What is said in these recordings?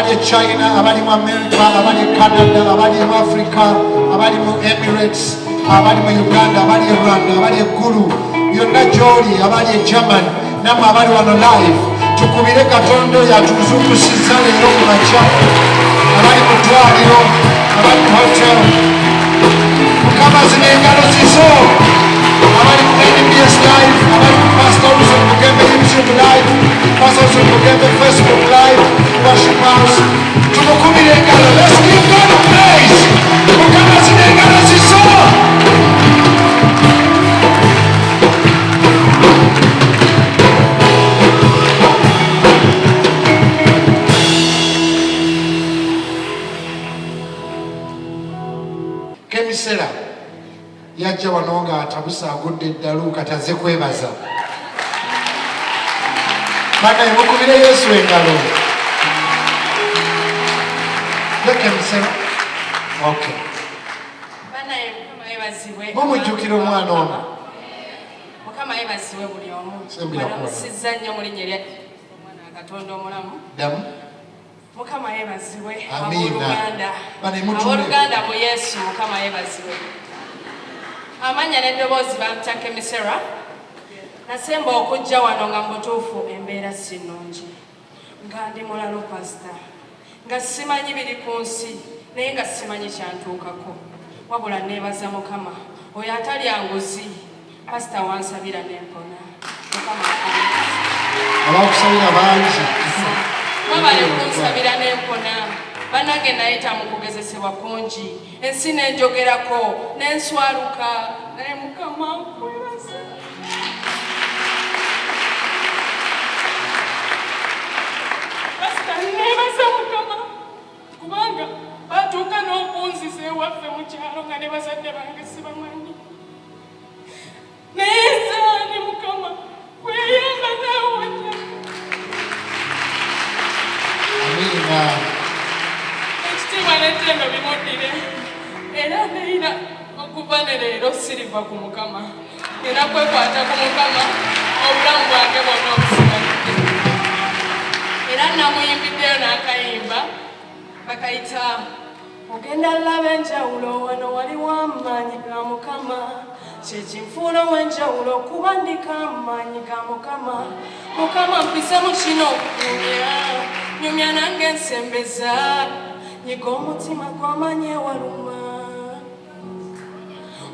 abali China, abali mu America, abali Canada, abali mu Africa, abali mu Emirates, abali mu Uganda, abali Rwanda, abali Gulu, yonna gy'oli, abali Germany, namwe abali wano live, tukubire Katonda yatuzuukusiza leero ku makya, abali mu ddwaliro, abali mu hotel, Mukama zino engalo zizo, abali mu NBS live, abali mu Pastor Wilson Mugembe YouTube live, Pastor Wilson Mugembe Facebook live, worship house, tumukubire engalo. Let's give God a praise. Mukama zino engalo zizo. Kemisera yajja wano nga atabusa agudde eddalu kati azze kwebaza. Banaye mukubire Yesu engalo. Kemisera. Okay. Banaye Mukama yebazibwe. Mumujjukira omwana ono. Mukama yebazibwe buli omu. Banamusizza nnyo mu linnya lya omwana wa Katonda omulamu. Damu. Mukama yebazibwe. Amiina. Abooluganda mu Yesu Mukama yebazibwe. Amanya n'eddoboozi bamta Kemisera. Nasemba okujja wano nga mutuufu embeera si nnungi. Nga ndi mulalo pasita. Nga simanyi biri ku nsi naye nga simanyi kyantuukako. Wabula neebaza Mukama. Oyo atalya nguzi. Pasita wansabira n'empona. Mukama abakusabira bangi. Mwabale kunsabira n'empona. Bannange nayita mu kugezesebwa kungi. Ensi n'enjogerako n'enswaluka. Naye Mukama nkwebaza. Pasita neebaza Mukama. Kubanga batuuka n'okunziza ewaffe mu kyalo nga ne bazadde bange sibamanyi. Naye nzaani Mukama kweyamba naawata. Amiina. Ekitiibwa n'ettendo bimuddire. Era neera okuva ne leero siriva ku Mukama. Era kwekwata ku Mukama obulamu bwange bwonna obusigalidde. Era namuyimbiddeo n'akayimba bakayita ogenda laba enjawulo wano waliwo amaanyi ga Mukama. Kyekinfuula ow'enjawulo okuba ndiko amaanyi ga Mukama. Mukama mpise mu kino okunyumya. Nyumya nange nsembeza. Nyiga omutima gw'amaanyi ewaluma.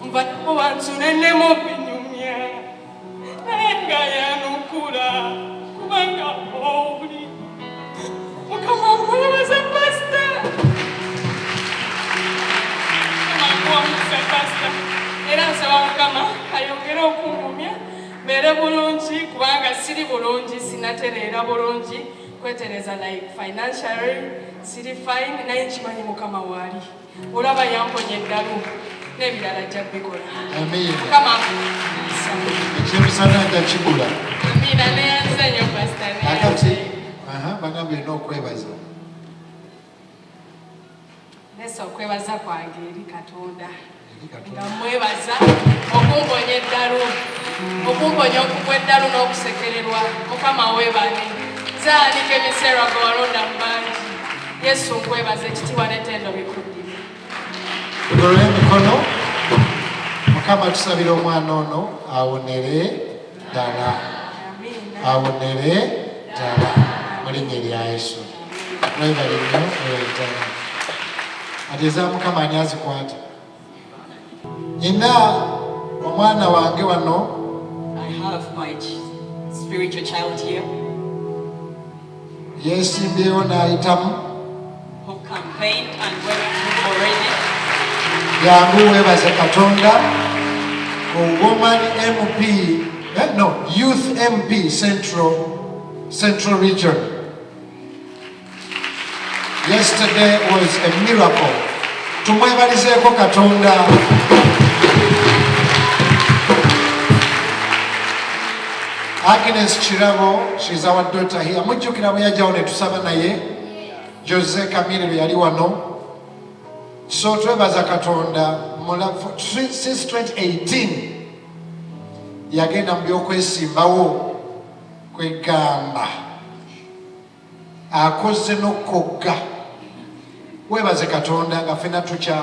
Mbamu bansule ne mu binyumya. Naye nga yanukula kubanga oli. Mukama nkwebaza pasita. Era nsaba Mukama ayongere okungumya mbeere bulungi kubanga siri bulungi sinatereera bulungi kwetereza like financially siri fine naye nkimanyi Mukama waali olaba yamponya eddalu n'ebirala ajja kubikola. Amiina. Mukama ekyemisana jakigula. Amiina neyanza nnyo pasita. Akati bagambye olina okwebaza. Nesa okwebaza kwange eri Katonda. Nga mwebaza okumponya eddalu. Okumponya okugwa eddalu n'okusekererwa. Mukama weebale. Zaani Kemisera gwe walonda mu bangi. Yesu nkwebaza ekitiibwa n'ettendo bikuddire. Tugolole emikono. Mukama tusabira omwana ono awonere ddala. Awonere ddala mu linnya erya Yesu. Weebale nnyo ddala. Ate eza Mukama ani azikwata. Nina omwana wange wano. I have my spiritual child here. Yesimbyewo n'ayitamu. Who campaigned and went through already. Yangu weebaze Katonda. Woman MP, Youth MP Central Region. Yesterday was a miracle. Tumwebalizeeko Katonda. Agnes Chirabo, she's our daughter here. Mujjukira bwe yajjawo ne tusaba naye. Jose Camille bwe yali wano. So twebaza Katonda since 2018 yagenda mu byokwesimbawo kwegamba akoze n'okogga. Weebaze Katonda nga ffenna tukya.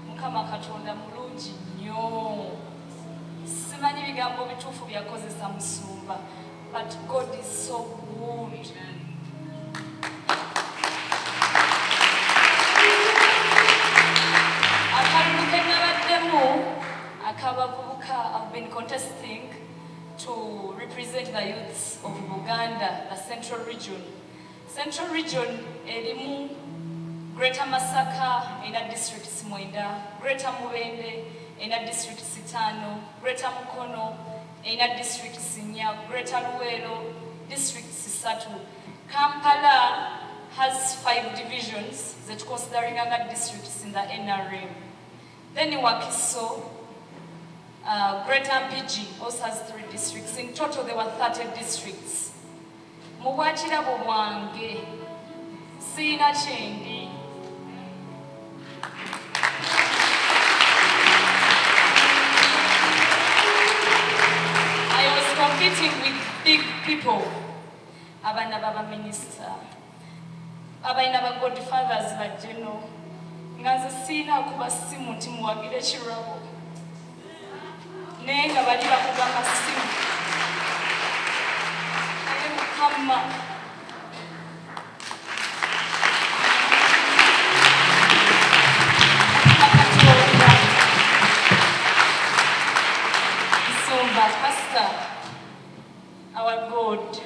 Mukama Katonda mulungi nnyo. Simanyi bigambo bituufu byakozesa Musumba, but God is so good. I've been contesting to represent the youths of Buganda, the Central Region. Central Region, elimu Greater Masaka in a district Simwenda, Greater Mubende in a district Sitano, Greater Mukono in a district Sinya, Greater Luwelo, district Sisatu. Kampala has 5 divisions that considering other districts in the NRM. Then Wakiso, Greater PG also has 3 districts. In total, there were 30 districts. Mubwachira bwange sina chendi. I was competing with big people. Abana baba minister, abaina ba godfathers ba general. Nganze sina kuba simu timuwagire kirabo. Nenga bali bakugamba simu. Aye Mukama. Musumba, Pastor, our God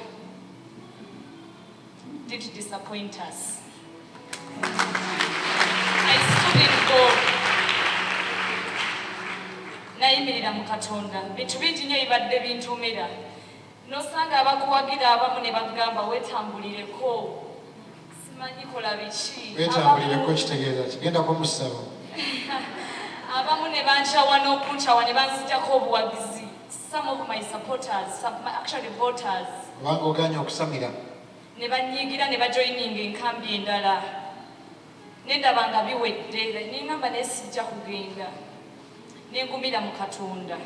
did disappoint us. I stood in God. Nayimirira mu Katonda. Bintu bingi nnyo ibadde bintumira. Nosanga abakuwagira abamu ne bagamba wetambulireko. Simanyi kola biki. Wetambulireko kitegeeza kigenda kumusaba. Abamu ne bankyawa n'okunkyawa ne banzijjako obuwagizi. Some of my supporters, actually voters. Wanga oganya okusamira. Ne banyiigira ne bajoyininga enkambi endala. Nendaba nga biwedde, ningamba naye sijja kugenda. Nengumira mu Katonda.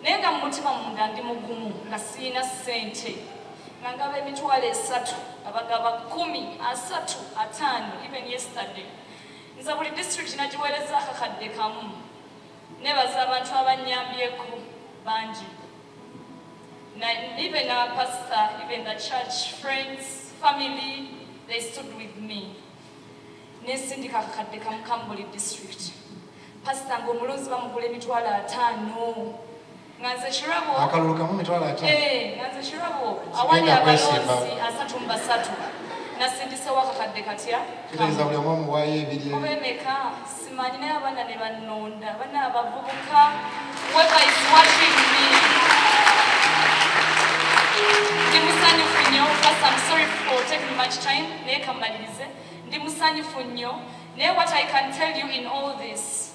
Naye nga mu mutima munda ndi mugumu nga sirina ssente. Nga ngaba emitwalo 3, abagaba 10, 3, 5, even yesterday. Nza buli district nagiweereza akakadde kamu. Nebaza abantu abanyambyeko bangi. Even our pastor, even the church, friends, family, they stood with me. Nesindika akakadde kamu Kambuli district. Pastor ng'omulunzi bamugula emitwalo 5. Nganze kirabo. Akalulu kamu emitwalo 5. Nganze kirabo. Awali abalonzi 3 mu 3. Nasindisewo akakadde katya. Kitegeeza buli omu omuwaayo ebiri. Obemeka simanyi naye abaana ne bannonda. Abaana abavubuka. Whoever is watching me. Ndi musanyufu nnyo. First, I'm sorry for taking much time. Naye kammalirize. Ndi musanyufu nnyo. Naye what I can tell you in all this.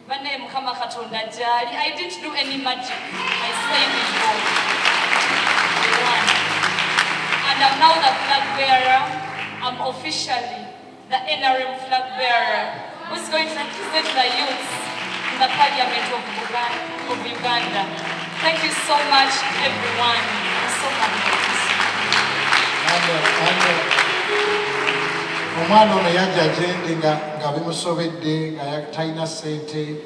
Bane Mukama Katonda jali. I didn't do any magic. I stayed with God. And I'm now the flag bearer. I'm officially the NRM flag bearer who's going to represent the youths in the Parliament of Uganda. Thank you so much, everyone. I'm so happy. Omwana ono yajja gyendi nga bimusobedde nga talina ssente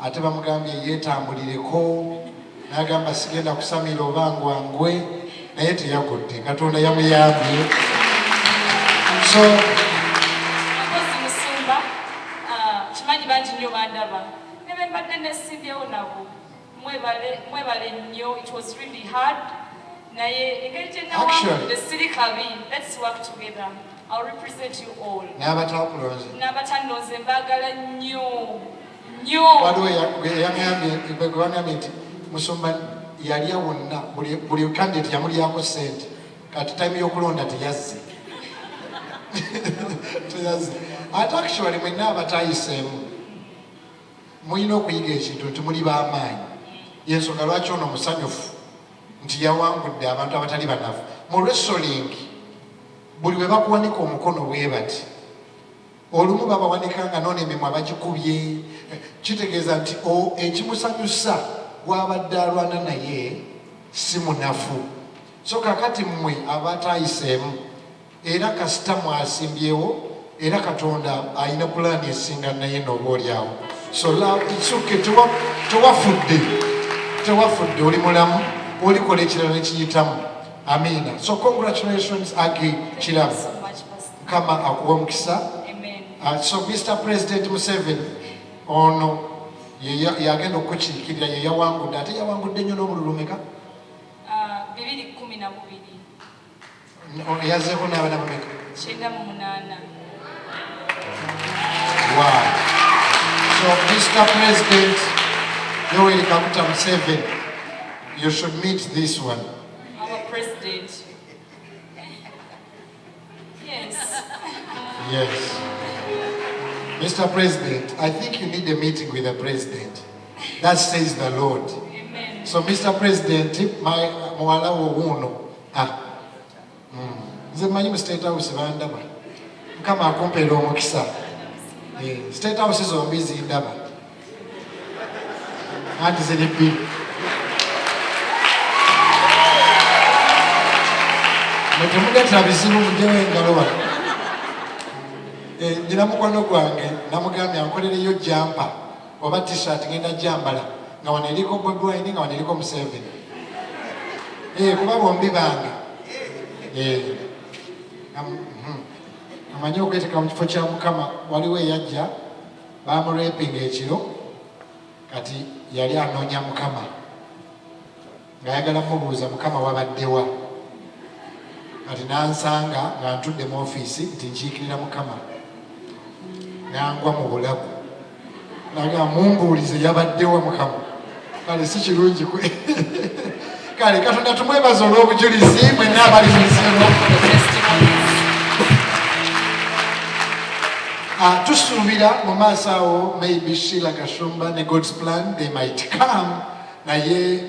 ate bamugambye yeetambulireko n'agamba sigenda kusamira oba ngwangwe naye teyagudde Katonda yamuyambye. So Akozi Musumba, kimanyi bangi nnyo bandaba ne be mbadde nesimbyewo nabo mwebale nnyo. It was really hard naye engeri gye nawangudde siri kabi. Let's work together. I'll represent you all. n'abatakulonze N'abatannonze mbagala nnyo nnyo. waliwo yagambye nti Musumba yalya wonna buli candidate yamulyako ssente kati time y'okulonda teyazze. Ate actually mwenna abatayiseemu mulina okuyiga ekintu nti muli b'amaanyi. Yensonga lwaki ono musanyufu nti yawangudde abantu abatali banafu. Mu wrestling buli we bakuwanika omukono bwe bati olumu babawanika nga noona emimwa bagikubye. Kitegeeza nti ekimusanyusa gwabadde alwana naye si munafu. So kakati mmwe abatayiseemu era kasita mwasimbyewo era Katonda alina pulaani esinga naye n'oba oliawo. So itsuke tewafudde oli mulamu olikola ekirala nekiyitamu. Amiina. So congratulations Agi Kirabu. So much, Pastor. Kama akuwa mukisa. Amen. So Mr. President Museveni ono yagenda okukiikirira ye yawangudde ate yawangudde nnyo n'obululu meka? 2012. Yazzeeko n'abaana bameka? 98. Wow. So Mr. President Yoweri Kaguta Museveni, you should meet this one. Our president. Yes. Yes. Mr. President, I think you need a meeting with the president. That says the Lord. Amen. So Mr. President, my muwala wo wuno. Nze manyi mu State House bandaba. Mukama akumpeera omukisa. State House zombi zindaba. Anti ziri bbiri. Mutemuleetera bizibu mugyewo engalo wano. Njira mukwano gwange namugambye ankolereyo jampa oba t-shirt ngenda jambala nga wano eriko Bobi Wine nga wano eriko Museveni. Kuba bombi bange. Amanyi okweteeka mu kifo kya Mukama. Waliwo eyajja bamurepinga ekiro kati yali anoonya Mukama ng'ayagala mubuuza Mukama wabaddewa. Kati nansanga nga ntudde mu ofiisi nti nkiikirira Mukama. Nangwa mu bulago naga mumbuulize yabaddewa Mukama. Kale si kirungi kwe. Kale Katonda tumwebaza olw'obujulizi mwenna abali mu nsonga. Tusuubira mu maaso awo maybe Sheila Kashumba ne God's plan they might come naye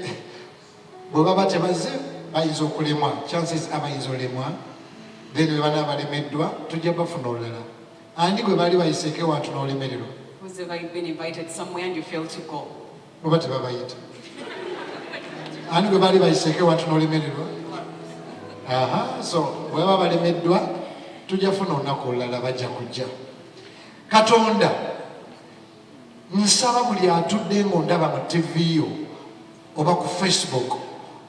bwe baba tebaze bayinza okulemwa, chances abayinza olemwa, then bwe bana balemeddwa tujja bafuna olulala. Andi gwe baali bayiseeko ewantu n'olemererwa. Who's ever been invited somewhere and you fail to go? Oba tebabayita. Andi gwe baali bayiseeko ewantu n'olemererwa. So bwe baba balemeddwa tujja funa olunaku olulala bajja kujja. Katonda nsaba buli atudde ng'ondaba mu TV yo oba ku Facebook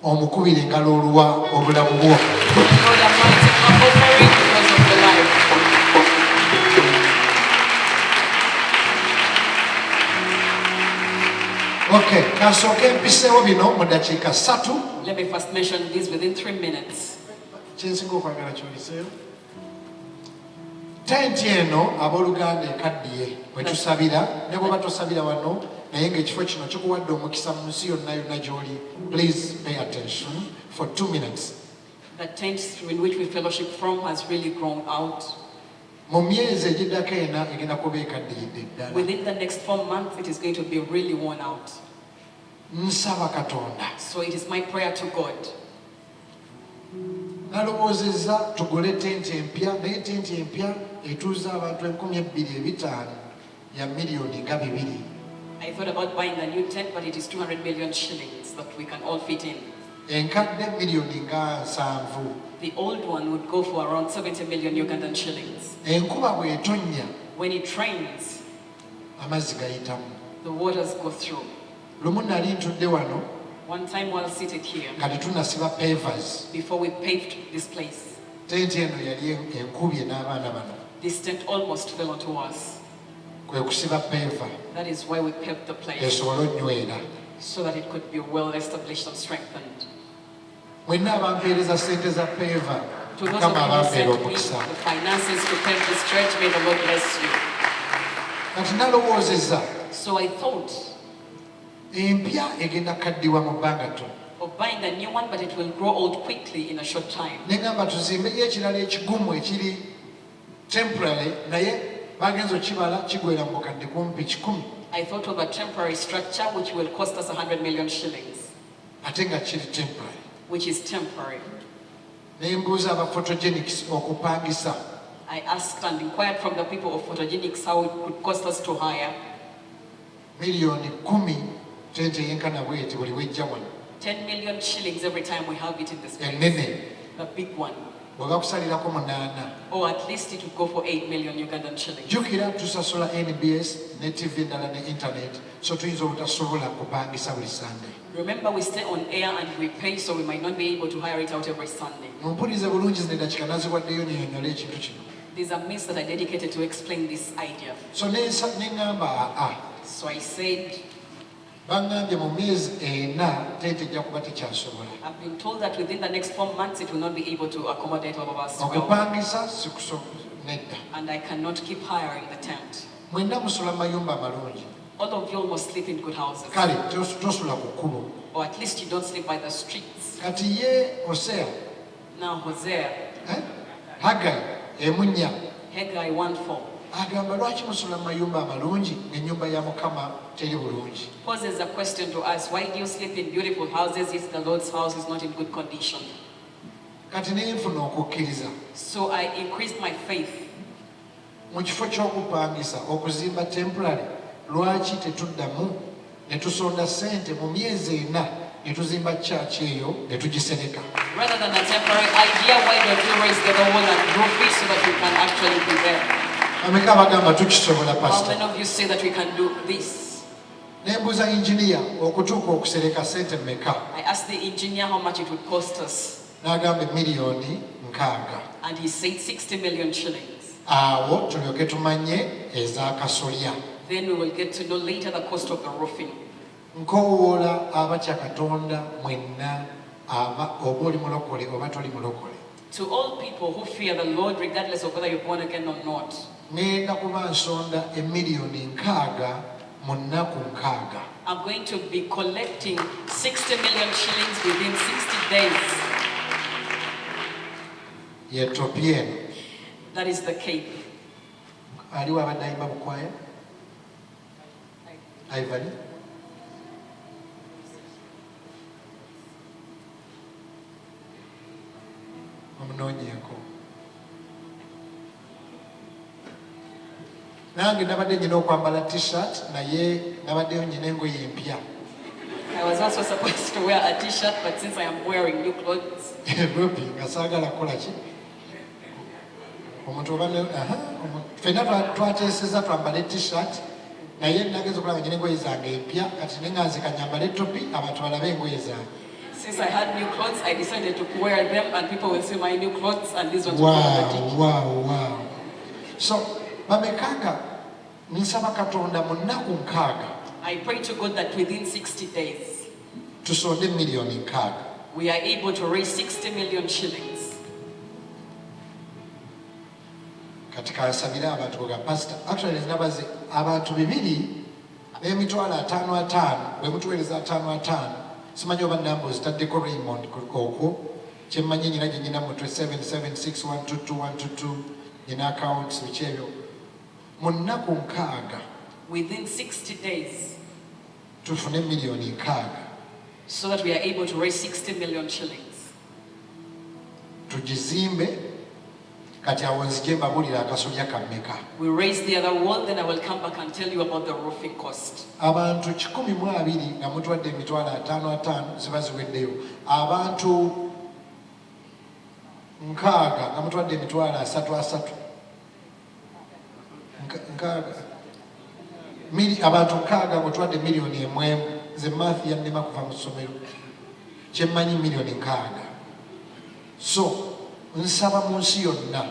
omukubira engalo oluwa obulamu bwo. God Almighty, I'm offering because of your life. Okay, kasooke mpiseewo bino mu dakiika 3. Let me first mention this within 3 minutes. Kyensinga okwagala kyoyiseewo. Tenti eno abooluganda ekaddiye bwe tusabira ne bw'oba tosabira wano naye ng'ekifo kino kikuwadde omukisa mu nsi yonna yonna gy'oli. Please pay attention for 2 minutes. The tent in which we fellowship from has really grown out. Mu myezi egiddako ena egenda kuba ekaddiyidde ddala. Within the next 4 months, it is going to be really worn out. Nsaba Katonda. So it is my prayer to God. Nalowoozezza tugule tenti empya naye tenti empya etuuza abantu 2,500 ya miliyoni nga 2. I thought about buying a new tent, but it is 200 million shillings that we can all fit in. Enkadde miliyoni nga 7. The old one would go for around 70 million Ugandan shillings. Enkuba bw'etonnya When it rains, amazzi gayitamu. the waters go through. Lumu nali ntudde wano One time while seated here, nga tetunnasiba pavers. before we paved this place, Tenti eno yali enkubye n'abaana bano. this tent almost fell onto us. Kwe kusiba paver That is why we paved the place, esobole onnywera. so that it could be well established and strengthened. Mwenna abampeereza ssente za paver To those of Mukama you who abampeera sent me omukisa. the finances to pave this church, may the Lord bless you. Kati nalowoozezza So I thought empya egenda kaddiwa mu bbanga ttono. of buying a new one, but it will grow old quickly in a short time. Negamba tuzimbeyo ekirala ekigumu ekiri temporary naye bagenza okibala kigwera mu bukadde kumpi 10 I thought of a temporary structure which will cost us 100 million shillings, ate nga kiri temporary. which is temporary. Ne mbuuza aba photogenics okupangisa I asked and inquired from the people of Photogenics how it could cost us to hire. miliyoni 10 tente yenkana bweti buli wejja wano 10 million shillings every time we have it in this place. ennene The big one. bwe bakusalirako 8 Or at least it would go for 8 million Ugandan shillings. jjukira tusasula NBS ne TV endala ne internet so tuyinza obutasobola kupangisa buli Sunday. Remember, we stay on air and we pay, so we might not be able to hire it out every Sunday. mumpulirize bulungi zino eddakiika naziwaddeyo nnyonnyola ekintu kino These are minutes that I dedicated to explain this idea. so neŋŋamba aa So I said, baŋŋambye mu myezi 4 tente ejja kuba tekyasobola I've been told that within the next 4 months it will not be able to accommodate all of us. Well, okupangisa nedda and I cannot keep hiring the tent. mwenna musula mu mayumba amalungi All of you almost sleep in good houses. kale tosula ku kkubo Or at least you don't sleep by the streets. kati ye Hosea Now Hosea, Haggai emunnya Haggai 1:4 agamba lwaki musula mu mayumba amalungi ng'ennyumba ya Mukama teri bulungi poses a question to us. Why do you sleep in beautiful houses if the Lord's house is not in good condition? kati naye nfuna okukkiriza So I increased my faith. mu kifo ky'okupangisa okuzimba temporary lwaki tetuddamu ne tusonda ssente mu myezi 4 ne tuzimba church eyo ne tugisereka Rather than a temporary idea, why don't you raise the wall and roof it so that we can actually be there? ameka abagamba tukisobola How pastor many of you say that we can do this? nembuuza engineer okutuuka okusereka ssente mmeka I asked the engineer how much it would cost us, n'agamba miliyoni 6 and he said 60 million shillings. awo tulyoke tumanye ez'akasolya Then we will get to know later the cost of the roofing. nkoowoola abatya katonda mwenna oba oli mulokole oba toli mulokole To all people who fear the Lord, regardless of whether you're born again or not, ŋŋenda kuba nsonda emiliyoni 6 mu nnaku 6 I'm going to be collecting 60 million shillings within 60 days. ye topi eno That is the Cape. aliwo abadde ayimba bukwaya Ivory omunoonyeeko nange nabadde nyina okwambala t-shirt naye nabaddeyo nyina engoye empya I was also supposed to wear a t-shirt, but since I am wearing new clothes, ropi nga saagala kukola ki omuntu oba ffenna twateeseza twambale t-shirt naye nageza okulaba nyina engoye zange empya kati neŋŋanze kanyambale topi abantu balabe engoye zange since I had new clothes, I decided to wear them, and people will see my new clothes, and these ones will be wow. So bamekanga nsaba katonda mu nnaku 6 I pray to God that within 60 days, tusonde miliyoni 6 we are able to raise 60 million shillings. kati kansabire abantu bwega pastor actually nabaze abantu 2 n'emitwalo 5 bwe mutuweereza 5 simanyi oba namba ozitaddeko Raymond okwo kyemmanyi nyina gye nyina mutwe 776122122 nyina accounts biki ebyo mu nnaku 6 Within 60 days, tufune miliyoni 6 so that we are able to raise 60 million shillings. tugizimbe kati awo nzije mbabulira akasolya kammeka We raise the other wall, then I will come back and tell you about the roofing cost. abantu 120 nga mutuwadde emitwalo 5 ziba ziweddeyo abantu 6 nga mutuwadde emitwalo 3 abantu 6 nga mutuwadde miliyoni 1 nze maathi yannema kuva mu ssomero kyemmanyi miliyoni 6 so nsaba mu nsi yonna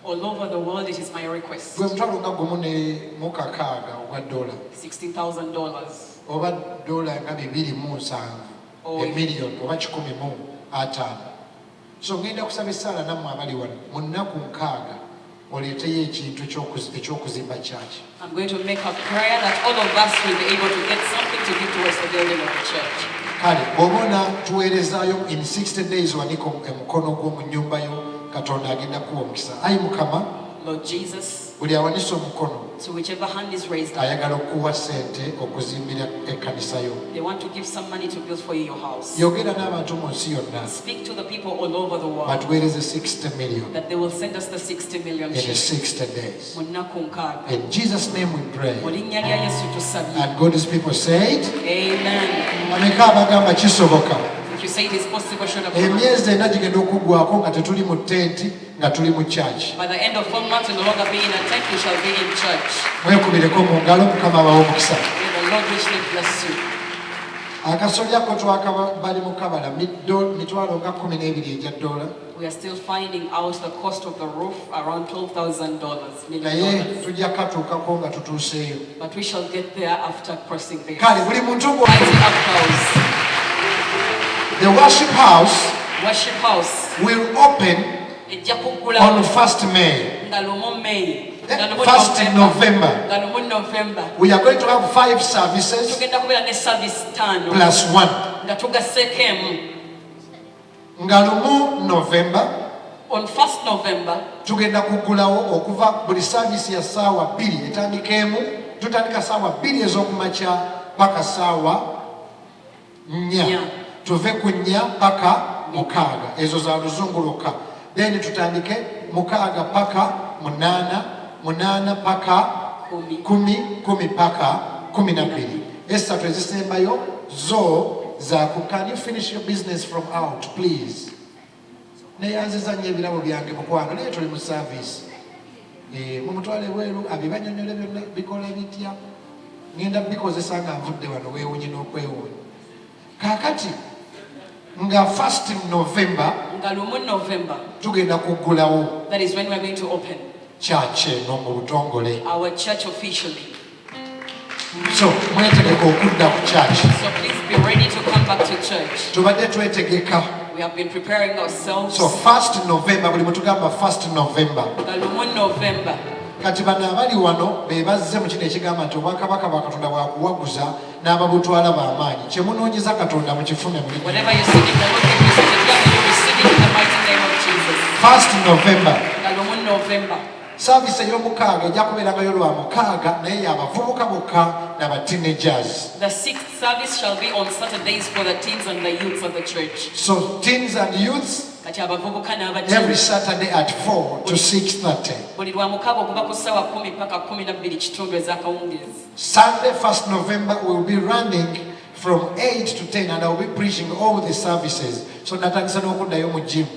All over the world, it is my request. gwe mutwalo nga gumu ne muka 6 ogwa dola $60,000. oba dola nga 207 emiliyoni oba 105 so ngenda kusaba essaala nammwe abali wano mu nnaku 6 oleeteyo ekintu ekyokuzimba kyaki I'm going to make a prayer that all of us will be able to get something to give towards the building of the church. kale bw'obona tuweerezaayo in 60 days waniko omukono gw'omu nnyumba yo katonda agenda kuwa omukisa ayi mukama Lord Jesus, buli awanise omukono to whichever hand is raised up, ayagala okuwa sente okuzimbira ekkanisa yo. they want to give some money to build for you your house. Yogera n'abantu mu nsi yonna Speak to the people all over the world batuweereze 60 million that they will send us the 60 million in shillings. 60 days. Mu nnaku nkaaga. In Jesus' name we pray. Mu linnya lya Yesu tusabye. And God's people said, Amen. ameka abagamba kisoboka. If you say it is possible, should have Emyezi ena gigenda okuggwako nga tetuli mu tenti nga tuli mu church. by the end of 4 months, we no longer be in a tent, we shall be in church. Mwekubireko mu ngalo, Mukama abawe omukisa. May the Lord richly bless you. Akasolyako bali mu kabala mitwalo nga 12 egya dola. We are still finding out the cost of the roof, around $12,000. Naye tujja katuukako nga tutuuseeyo. But we shall get there after crossing this. Kale buli muntu Mighty up house. The worship house will open Ejja on kuggulawo 1st May. nga lumu May. Nga lumu 1st November. Nga lumu November. We are going to have 5 services Tugenda kubeera ne service 5 plus 1. nga tugasseeko emu. Nga lumu November On 1st November, tugenda kuggulawo okuva buli service ya ssaawa 2 etandikeemu. Tutandika ssaawa 2 ez'okumakya paka ssaawa 4. Tuve ku 4 paka 6. Ezo za luzunguluka. Then tutandike 6 paka 8, 8 paka 10, 10 paka 12. Esatu ezisembayo zo za ku can you finish your business from out please. Neyanziza nnyo ebirabo byange mukwano naye tuli mu service. Mumutwale bweru abibanyonyole byonna bikola bitya. Ngenda bikozesa nga nvudde wano weewunye n'okwewuunya. Kaakati nga 1st November nga lumu November, tugenda kuggulawo that is when we are going to open church eno mu butongole. our church officially. So mwetegeka okudda ku church. So please be ready to come back to church. Tubadde twetegeka. We have been preparing ourselves. So 1st November buli mutugamba 1st November. nga lumu November. Kati bano abali wano be bazze mu kino ekigamba nti obwakabaka bwa Katonda bwakuwaguza n'ababutwala b'amaanyi. Kye munoonyeza Katonda mukifune mu linnya. Whatever you seek, the Lord give you certificate, and you receive it in the mighty name of Jesus. 1st November. nga lumu November. Service ey'omukaaga ejja kubeerangayo lwa mukaaga naye y'abavubuka bokka n'aba teenagers. The 6th service shall be on Saturdays for the teens and the youths of the church. So teens and youths Kati abavubuka every n'abateeni Saturday at 4 to 6:30. buli lwa mukaaga okuva ku ssaawa 10 paka 12 kitundu ez'akawungeezi. Sunday 1st November will be running from 8 to 10 and I will be preaching all the services. So natandisa n'okuddayo mu gym.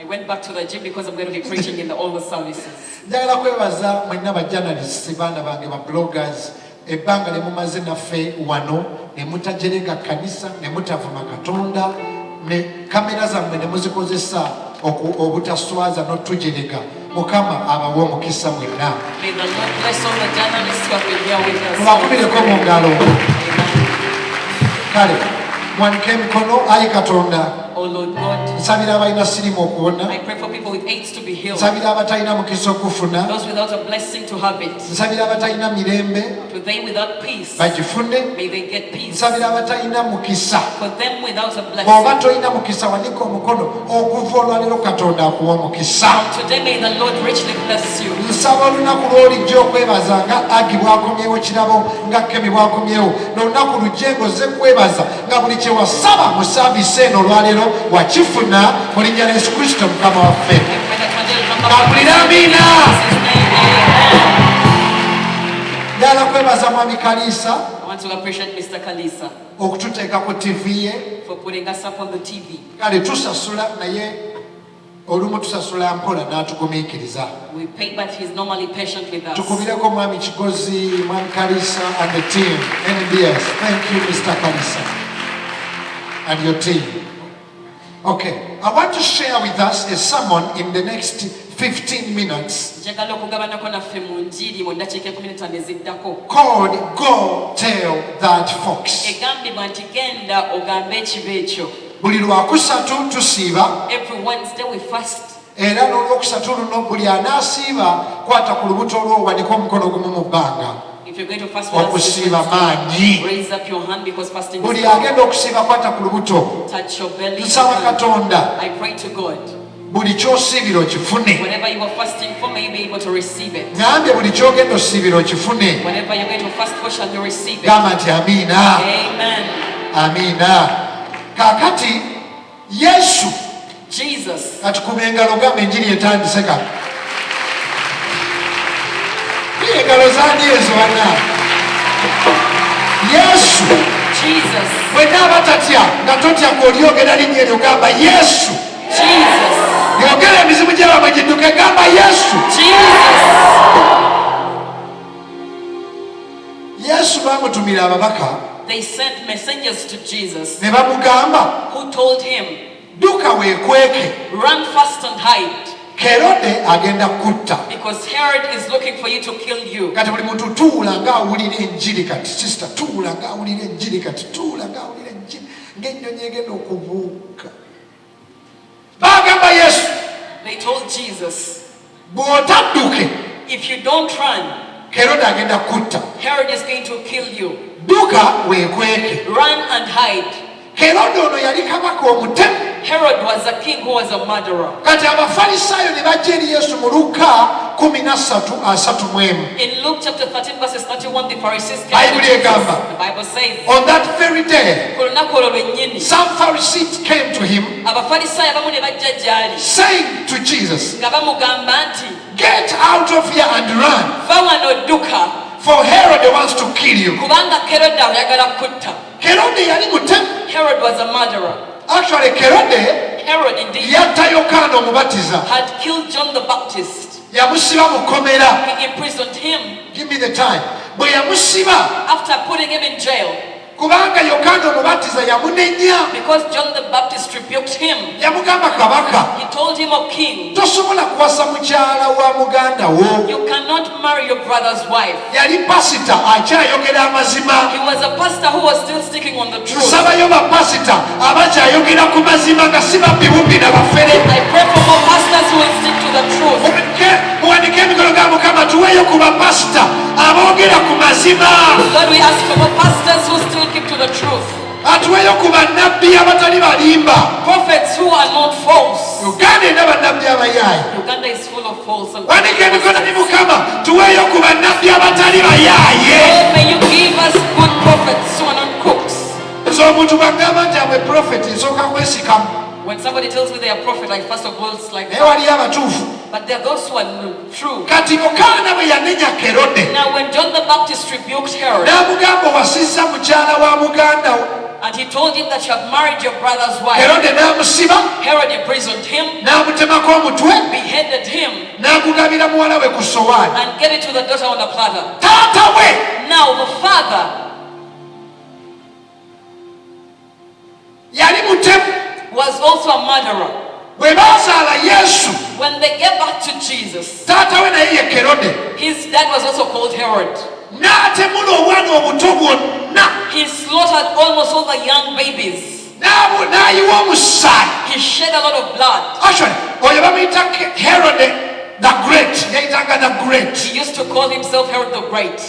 I went back to the gym because I'm going to be preaching in all the services. Njagala kwebaza mwenna ba journalists baana bange ba bloggers ebbanga lye mumaze naffe wano ne mutajerega kanisa ne mutavuma Katonda ne kamera zammwe ne muzikozesa obutaswaza n'otujerega. Mukama abawe omukisa mwenna. May the Lord bless all the journalists who have been here with us. Mubakubireko mu ngalo. Kale mwanike emikono ayi Katonda. Oh Lord God, Nsabira abalina sirimu okuwona. I pray for people with AIDS to be healed. Nsabira abatalina mukisa okufuna. Those without a blessing to have it. Nsabira abatalina mirembe For them without peace, bagifune. may they get peace. Nsabira abatalina mukisa. For them without a Oba blessing, tolina mukisa wanika omukono okuva olwaleero Katonda akuwa omukisa. today may the Lord richly bless you. Nsaba olunaku lw'olijja okwebaza nga Agi bwakomyewo kirabo nga Kemi bwakomyewo n'olunaku lujje ng'ozze kwebaza nga buli kye wasaba mu saaviisi eno olwaleero wakifuna mu linnya lya Yesu Kristo Mukama waffe. Kampulira amiina. Njagala kwebaza Mwami Kaliisa I want to appreciate Mr. Kalisa okututeeka ku TV ye. for putting us up on the TV. Kale tusasula naye olumu tusasula mpola n'atugumiikiriza. We pay, but he's normally patient with us. Tukubireko Mwami Kigozi, Mwami Kalisa and the team, NBS. Thank you, Mr. Kalisa, and your team. Okay, I want to share with us a sermon in the next 15 minutes Njagala okugabanako naffe mu njiri mu ddakiika 15 eziddako. called Go Tell That Fox. Egambibwa nti genda ogambe ekibe ekyo. Buli lwakusatu tusiiba Every Wednesday we fast. era n'olwokusatu luno buli anaasiiba kwata ku lubuto lwo wanike omukono gumu mu bbanga. If you're going to fast with us this Okusiiba maanyi. Wednesday, raise up your hand because fasting Buli is power. agenda okusiiba kwata ku lubuto. Touch your belly. Nsaba Katonda I pray to God. buli kyosiibira okifune. Whatever you are fasting for, may you be able to receive it. Ngambye buli kyogenda osiibira okifune. Whatever you're going to fast for, shall you receive it. Gamba nti amiina. Amen. Amiina. Kaakati Yesu Jesus. katukuma engalo gamba enjiri etandise kati. Engalo zandi ezo wana. Yesu. Jesus. Bwenaaba tatya nga totya ng'olyogera linnya eryo gamba Yesu. Jesus. Yogera emizimu gy'abamwe gidduke gamba Yesu. Jesus. Yesu baamutumira ababaka They sent messengers to Jesus ne bamugamba who told him, dduka weekweke run fast and hide, Kerode agenda kutta. because Herod is looking for you to kill you. Kati buli muntu tuula ng'awulira enjiri kati sister tuula ng'awulira enjiri kati tuula ng'awulira enjiri ng'ennyonyi egenda okubuuka. Baagamba Yesu They told Jesus, bw'otadduke if you don't run, Kerode agenda kutta. Herod is going to kill you. Dduka weekweke. Run and hide. Kerode ono yali kabaka omutemu. Herod was a king who was a murderer. Kati abafalisaayo ne bajja eri Yesu mu Luka 13:31. In Luke chapter 13 verses 31, the Pharisees came Bayibuli to Jesus. egamba. The Bible says, On that very day, ku lunaku olwo lwennyini, some Pharisees came to him abafalisaayo abamu ne bajja gy'ali saying to Jesus, nga bamugamba nti, get out of here and run, va wano dduka, for Herod wants to kill you. kubanga Kerode ayagala kutta. Kerode yali mutemu. Herod was a murderer. Actually, Kerode Herod indeed yatta Yokaana omubatiza. had killed John the Baptist. Yamusiba mu kkomera. He imprisoned him. Give me the time. Bwe yamusiba After putting him in jail, kubanga Yokaana omubatiza yamunenya. because John the Baptist rebuked him, Yamugamba kabaka, he told him, O king, tosobola kuwasa mukyala wa muganda wo. you cannot marry your brother's wife. Yali pasita akyayogera amazima. He was a pastor who was still sticking on the truth. Nsabayo bapasita abakyayogera ku mazima nga si babbibubi na bafere. I pray for more pastors who will stick to the truth. Muwanike emikono ga Mukama tuweeyo ku bapasita aboogera ku mazima. Lord, we ask for more pastors who still keep to the truth. Atuweeyo ku bannabbi abatali balimba. Prophets who are not false. Uganda erina bannabbi abayaayi. Uganda is full of false. Wanike emikono gi Mukama tuweeyo ku bannabbi abatali bayaaye. Lord, may you give us good prophets who are not cooks. So omuntu bw'agamba nti amwe profeti nsooka kwesikamu. When somebody tells me they are prophet, I first of all it's like, Naye waliyo abatuufu. but there are those who are true. Kati Yokaana bwe yanenya Kerode Now, when John the Baptist rebuked Herod, n'amugamba owasizza mukyala wa muganda wo, and he told him that you have married your brother's wife, Kerode n'amusiba Herod imprisoned him, n'amutemako omutwe beheaded him, n'agugabira muwala we ku sowaani. and gave it to the daughter on a platter. Taata we Now, the father yali mutemu. was also a murderer. Bwe baazaala Yesu, When they gave birth to Jesus, taata we naye ye Kerode his dad was also called Herod. n'atemula obwana obuto bwonna, He slaughtered almost all the young babies. n'ayiwa omusaayi. He shed a lot of blood. Actually, oyo bamuyita Herode the Great, yayitanga the Great. He used to call himself Herod the Great.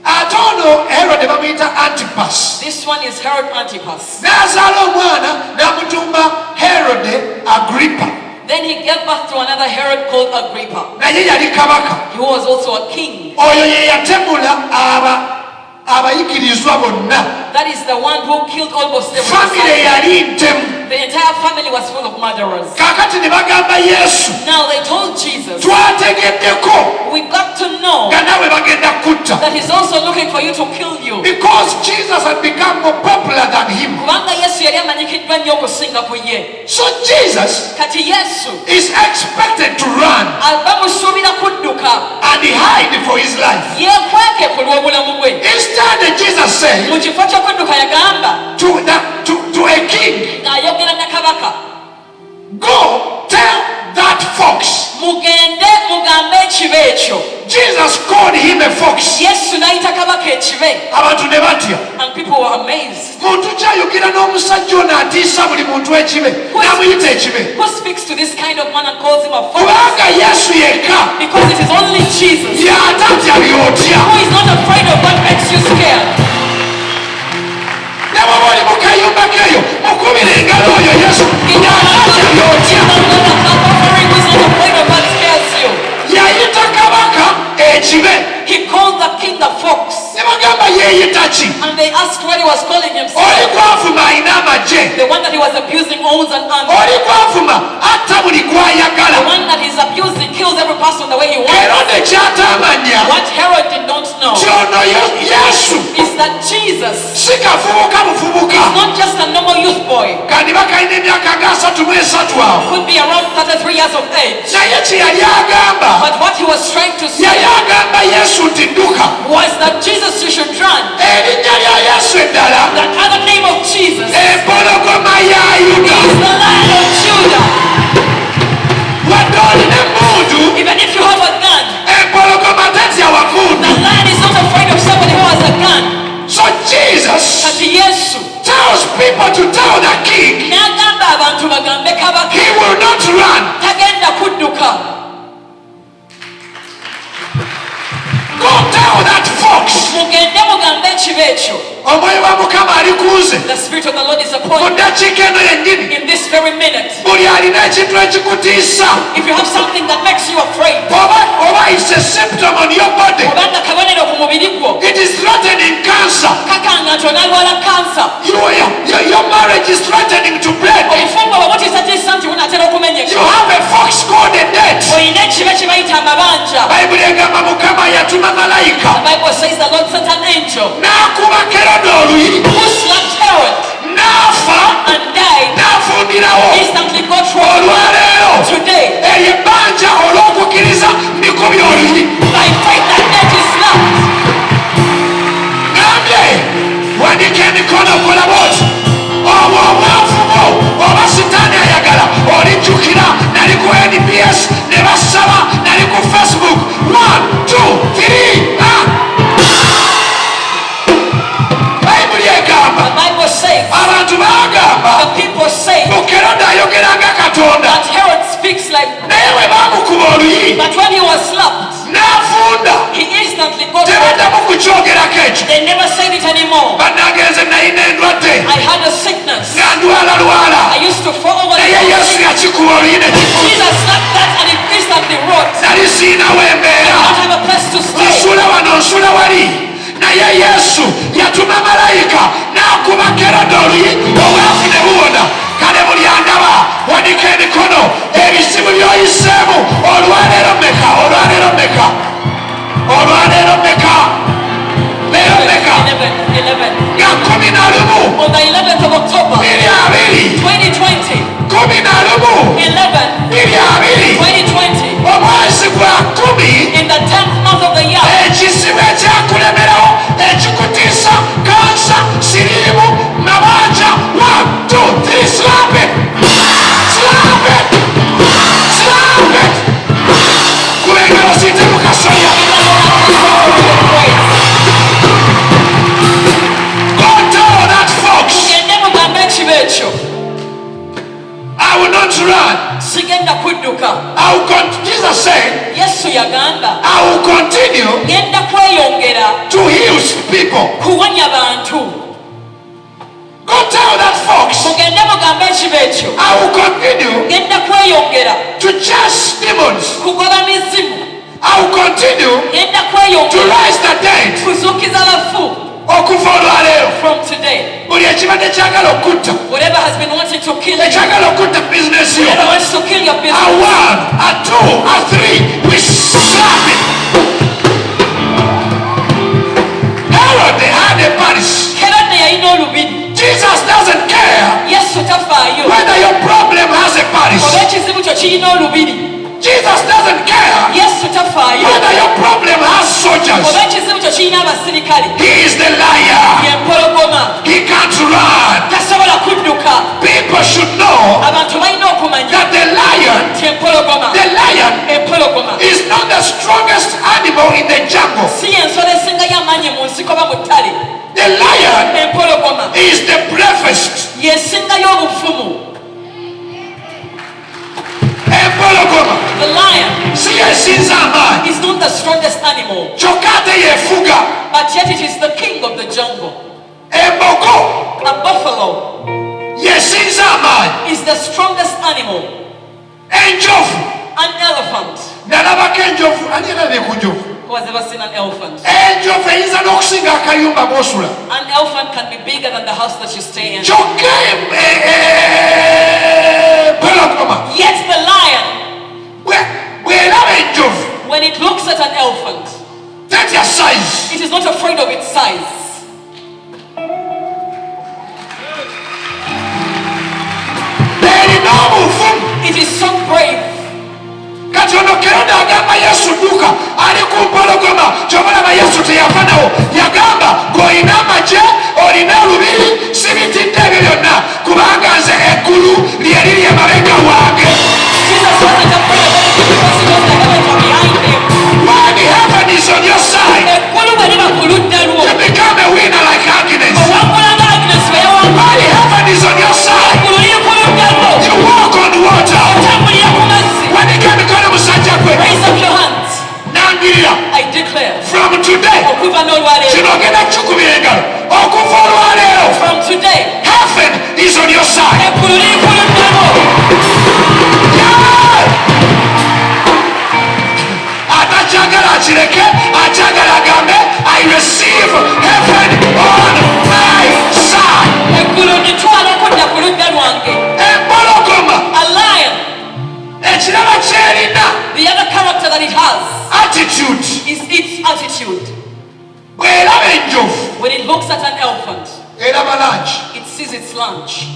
Ate ono Herode bamuyita Antipas. This one is Herod Antipas. N'azaala omwana n'amutumba Herode Agrippa. Then he gave birth to another Herod called Agrippa. Naye yali kabaka. He was also a king. Oyo ye yatemula abayigirizwa bonna. That is the one who killed almost every Famire disciple. yali ntemu. The entire family was full of murderers. Kaakati ne bagamba Yesu, Now they told Jesus, twategeddeko we got to know nga naawe bagenda kutta. that he's also looking for you to kill you. Because Jesus had become more popular than him. Kubanga Yesu yali amanyikiddwa nnyo okusinga ku ye. So Jesus Kati Yesu is expected to run bamusuubira kudduka and hide for his life. yeekweke ku lw'obulamu bwe. Instead, Jesus said Mu kifo ky'okudduka yagamba to a king, ng'ayogera ne kabaka, go tell that fox. mugende mugambe ekibe ekyo. Jesus called him a fox. Yesu n'ayita kabaka ekibe, Abantu ne batya. and people were amazed. Muntu kyayogera n'omusajja ono atiisa buli muntu ekibe n'amuyita ekibe. Who speaks to this kind of man and calls him a fox? Kubanga Yesu yekka Because it is only Jesus y'atatya by'otya. who is not afraid of what makes you scared. Ne bw'oba oli mu kayumba keeyo mukubire engalo oyo Yesu In your y'atatya by'otya. life, not afraid of what scares you. yayita kabaka ekibe He called the king the fox. ne bagamba yeeyita ki And they asked what he was calling himself. oli kwavuma alina amagye The one that he was abusing owns an army. oli kwavuma atta buli The gwayagala one that he's abusing kills every person the way he wants. Herode kyatamanya What Herod did not know kyono yesu is that Jesus si kavubuka buvubuka is not just a normal youth boy. kandi bakalina emyaka nga 33 awo Could be around 33 years of age. naye kye yali agamba But what he was trying to say yali agamba yesu nti dduka was that Jesus, you should run. erinnya lya yesu eddala The other name of Jesus empologoma ya yuda is the Lion of Judah. wadde olina emmundu Even if you have a gun, empologoma tatya wa the mundu lion is not afraid of somebody who has a gun. so jesus Kati Yesu tells people to tell the king n'agamba abantu bagambe kabaka he will not run tagenda kudduka. go tell that fox Mugende mugambe ekiba ekyo. omwoyo wa mukama ali kunze The Spirit of the Lord is mu upon you ddakiika eno yennyini in this very minute. buli alina ekintu ekikutiisa If you have something that makes you afraid, oba it's a symptom on your body obanga kabonero ku mubiri gwo it is threatening cancer kakanga nti onalwala kansa, your marriage is threatening to break obufumbo bwe butiisatiisa nti bunaatera you okumenyeka, have a fox called a debt olina ekibe kye bayita amabanja. bayibuli egamba mukama yatuma malayika The Bible says the Lord sent an angel n'akuba kerode oluyi who slapped Herod n'afa and died, n'afundirawo instantly got wrong. olwaleero Today, eryo ebbanja olw'okukkiriza mikubye oluyi by faith that death is slapped. gambye wanika emikono kola bwoti obwo obwavu bwo oba sitaani ayagala olijjukira nali ku nbs ne basaba nali ku facebook 1 2 3 bayibuli egamba The Bible says, abantu bagamba the people say mukerode ayogera nga katonda that Herod speaks like, naye bwe bamukuba oluyi but when he was slapped, n'afunda he instantly got wrong. tebaddamu kukyogerako ekyo They never said it anymore. bannagenze nalina endwadde I had a sickness. nga ndwalalwala I used to fall over naye the yesu yakikuba oluyi ne kifu Jesus slapped that and it instantly wrote. nali siinawo I embeera don't have a place to stay. nsula wano nsula wali naye yesu yatuma malayika n'akuba kerode oluyi obwavu ne buwona kale buli andaba wanika emikono ebizibu byoyiseemu olwaleero meka olwaleero meka olwaleero meka leero meka 11. nga 11 On the 11th of October, 2020 2020, 11, 2020 omwezi gwa 10 in the 10th month of the year, ekizibu ekyakulemerawo ekikutiisa kansa siriimu mabanja 1 2 3 slap it slap it slap it kubengero site mukasoya go tell that fox mugende mugambe ekiba ekyo. I will not run Sigenda kudduka. Jesus said Yesu yagamba I will continue ngenda kweyongera to heal people. kuwonya bantu. Go tell that fox Mugende mugambe ekiba ekyo. I will continue Ngenda kweyongera to chase demons. kugoba mizimu. I will continue Ngenda to kweyongera rise the dead. kuzuukiza bafu. Okuva olwaleero From today, buli ekibadde kyagala okutta whatever has been wanting to kill you, ekyagala okutta bizinesi yo whatever wants to kill your a business, 1 a 2 a 3 we slap it. Herod had a parish. Herode yalina olubiri. Jesus doesn't care Yesu tafaayo whether your problem has a parish. oba ekizibu kyo kirina olubiri. Jesus doesn't care Yesu tafaayo whether your problem has soldiers. oba ekizibu kyo kirina abasirikale. He is the liar. Yempologoma He can't run. tasobola kudduka. People should know Abantu balina okumanya that the nti empologoma empologoma is not the strongest animal in the jungle. si yensolo esingayo amaanyi mu nsiko oba mu ttale. The lion Empologoma is the bravest. yesingayo obufumu. Empologoma The lion si yesinza amaanyi is not the strongest animal, kyokka ate yeefuga. but yet it is the king of the jungle. Embogo A buffalo yesinza amaanyi. is the strongest animal. Enjovu An elephant. nalabako enjovu ani erabye ku njovu Who has ever seen an elephant? enjovu eyinza n'okusinga akayumba mwosula An elephant can be bigger than the house that you stay in. kyokka empologoma Yet the lion, bw'eraba enjovu when it looks at an elephant, tetya size it is not afraid of its size. erina obuvumu It is so brave. kati ono kerode agamba yesu dduka ali ku mpologoma kyobalaba yesu teyava nawo yagamba ng'olina amagye olina olubiri sibitidde ebyo byonna kubanga nze eggulu lye liri emabega wange Jesus wasn't afraid of anything because he knows the heavens are behind him. when heaven is on your side Eggulu bwe liba ku ludda lwo, you become a winner like Agnes. owangulanga Agnes bwe yawangula. When heaven is on your side Eggulu liri ku ludda lwo, you walk on water otambulira ku mazzi. wanika emikono musajja gwe Raise up your hands. nangirira I declare, from today okuva n'olwaleero, kino ogenda kukikubira engalo okuva olwaleero from today, heaven is on your side. eggulu liri ku ludda lwo. atakyagala akireke akyagala agambe I receive heaven on my side. Eggulu litwala okudda ku ludda lwange. Empologoma A lion, ekirala kyerina the other character that it has attitude is its attitude. bw'eraba enjovu When it looks at an elephant, eraba langi. it sees its lunch.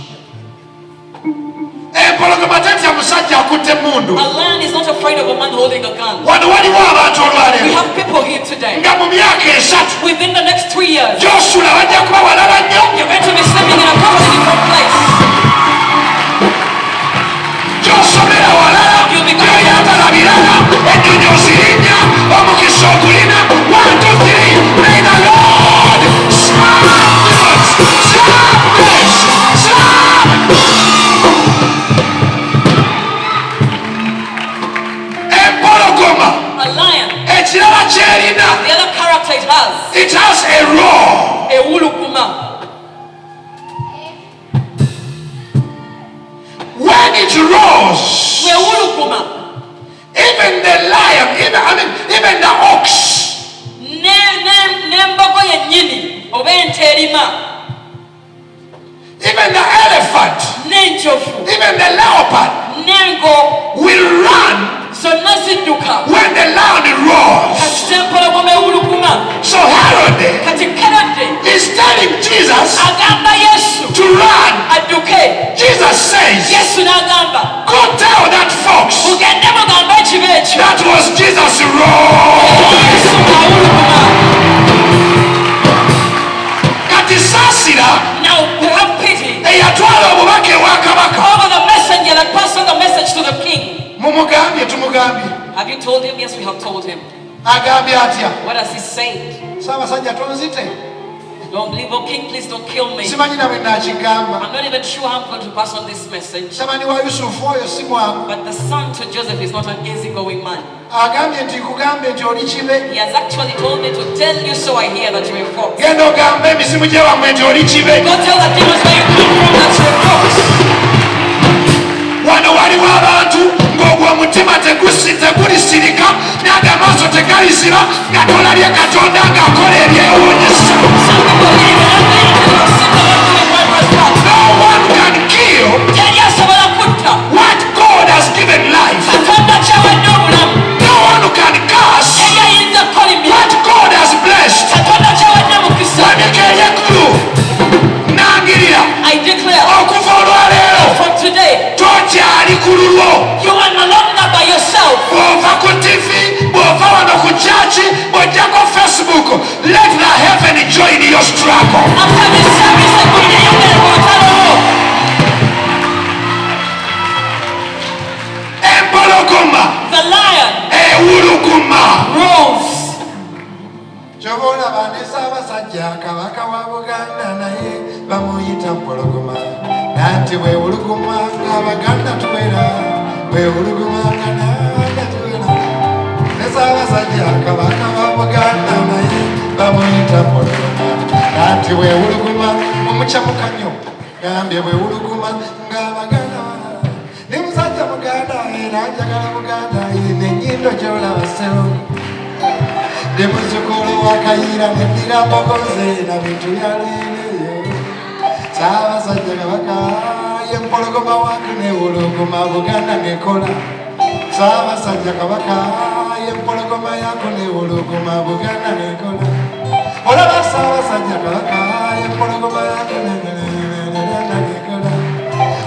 Empologoma tetya musajja akutte emmundu. A lion is not afraid of a man holding a gun. wano waliwo abantu We olwaleero have people here today. nga mu myaka esatu Within the next 3 years, gyosula bajja kuba walala nnyo you're going to be sleeping in a totally different place. gyosomera walala gyoyambala birala ennyonyi ozirinnya omukisa ogulina 1 2 3 may the Lord empologoma A lion, ekirala kyerina the other character it has, a roar. ewuluguma. When it roars Ewuluguma. even the lion even the ox N'embogo yennyini oba ente erima, even the elephant n'enjovu, even the leopard n'engo, will run zonna zidduka when the lion roars. kasita empologoma ewuluguma. So Herod Kati Kerode is telling Jesus agamba Yesu to run. adduke. Jesus says, Yesu n'agamba, go tell that fox mugende mugambe ekibe ekyo. that was Jesus roar. Yesu awuluguma. Kati saasira Now have pity eyatwala obubaka ewa kabaka over the messenger that passed on the message to the king. mumugambye tumugambye Have you told him? Yes, we have told him. agambye atya What has he said? saabasajja tonzite Don't believe, oh king, please don't kill me. simanyi na bwe nakigamba I'm not even sure how I'm going to pass on this message. samani wa yusufu oyo si mwangu But the son to Joseph is not an easygoing man. agambye nti kugambe nti oli kibe He has actually told me to tell you, so I hear that you're a fox. genda ogambe emizimu gyewammwe nti oli kibe Go tell the demons where you come from that you're a fox. wano waliwo abantu ng'ogwo omutima tegulisirika n'agamaaso tegaliziba nga tolabye katonda ng'akola ebyewuunyisa. Some people here in America have seen the Lord doing wondrous work. No one can kill Teri asobola kutta. what God has given life. Katonda kyawadde obulamu. No one can curse Teri ayinza kukolimira. what God has blessed. Katonda kyawadde mukisa. Wanika ery'eggulu nangirira I declare okuva olwaleero from today, tokyali ku lulwo. you are no longer by yourself. Bw'ova ku TV, bw'ova wano ku church, bw'ojjako Facebook, let the heaven join your struggle. After this service, eggulu lyeyongere ku lutalo lwo. Empologoma The lion ewuluguma. rose. Ky'oba olaba ne Ssaabasajja Kabaka wa Buganda naye bamuyita mpologoma. Nanti bwewuluguma ng'Abaganda tuwera, bwewuluguma nga n'Abaganda tuwera. Ne Ssaabasajja Kabaka wa Buganda naye bamuyita mpologoma. Nanti bwewuluguma omukyamukanyo gambye bwewuluguma ng'Abaganda ne musajja Muganda era nanjagala Buganda n'ennyindo gy'olaba ssebo ne muzzukulu wa Kayiira neddira Mbogoze na bintu byaleereyo Ssaabasajja Kabaka ye mpologoma wange n'ewologoma Buganda ng'ekola Ssaabasajja Kabaka ye mpologoma yako n'ewologoma Buganda ng'ekola olaba Ssaabasajja Kabaka ye mpologoma yako n'ekola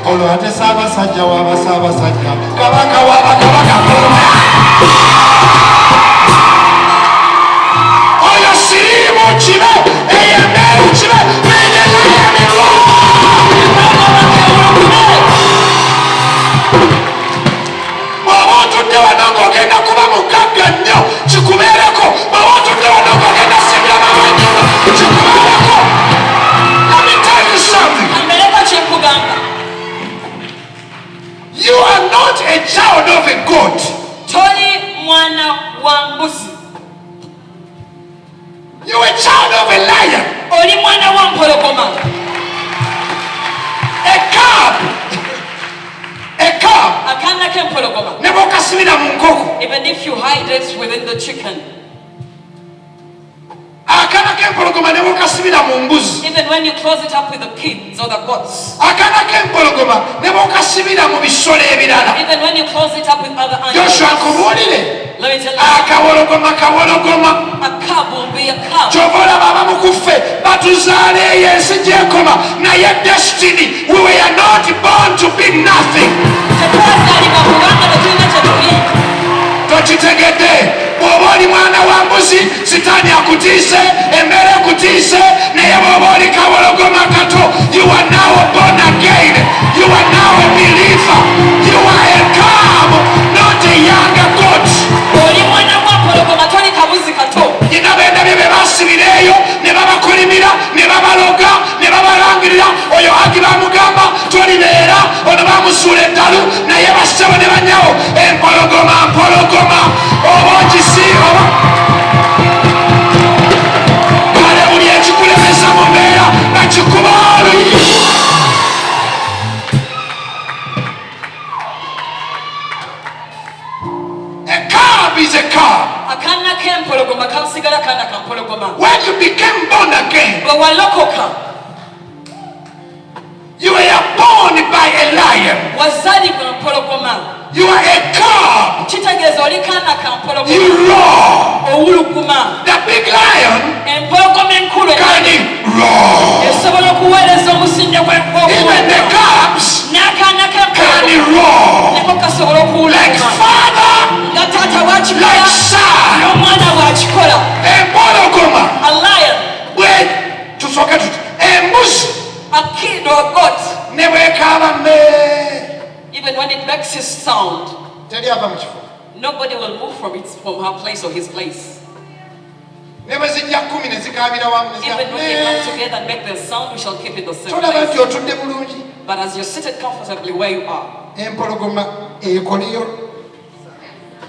olwo ate Ssaabasajja w'Abassaabasajja Kabaka w'Abakabaka oyo siriimu kibe eyembeeru kibe nenyegayamirwa bw'oba otudde wano ng'ogenda kuba mugagga nnyo kikubeereko bw'oba otudde wano ng'ogenda simira mawannyuma kikubeereko let me tell you something you are not a child of a goat toli mwana wa mbuzi you are a child of a lion oli mwana wa mpologoma a calf akaana k'empologoma ne bw'okasibira mu nkoko even if you hide it within the chicken akaana k'empologoma ne bw'okasibira mu mbuzi even when you close it up with the pigs or the goats akaana k'empologoma ne bw'okasibira mu bisolo ebirala even when you close it up with other Joshua animals nkubuulire let me tell you akawologoma a cub will be a cub kyova olaba abamu ku ffe batuzaala eyo ensi gy'ekoma naye destiny we were not born to be nothing tetwazaalibwa kubanga tetulina kye tuli tokitegedde bw'oba oli mwana wa mbuzi sitaani akutiise embeera ekutiise naye bw'oba oli kawologoma kato you are now born again you are now a believer you are a calf not a younger goat oli mwana wa mpologoma toli kabuzi kato nyina bendabye be basibira eyo ne babakolimira ne babaloga ne babalangirira oyo agi bamugamba tolibeera ono bamusuula eddalu naye bassebo ne banyawo empologoma oba okisiiba kale buli ekikulemesa mu mbeera bakikuba oluyi a calf is a calf akaana k'empologoma kasigala kaana ka mpologoma when you became born again bwe walokoka you were born by a lion wazaalibwa mpologoma you are a calf kitegeeza oli kaana ka you mpologoma roar owuluguma the big lion empologoma enkulu can roar esobola okuweereza omusinde even the calves n'akaana can k'empologoma roar nako kasobola like okuwuluguma father nga taata bw'akikola like son n'omwana bw'akikola empologoma a lion bwe tusooke tuti embuzi a kid or a goat ne bwekaaba even when it makes its sound teri ava mu kifo nobody will move from her place or his place ne bwe zijja 10 ne zikaabira wamu ne even when they come zika together and make their sound we shall keep it the same tolaba place nti otudde bulungi but as you're seated comfortably where you are empologoma ekoliyo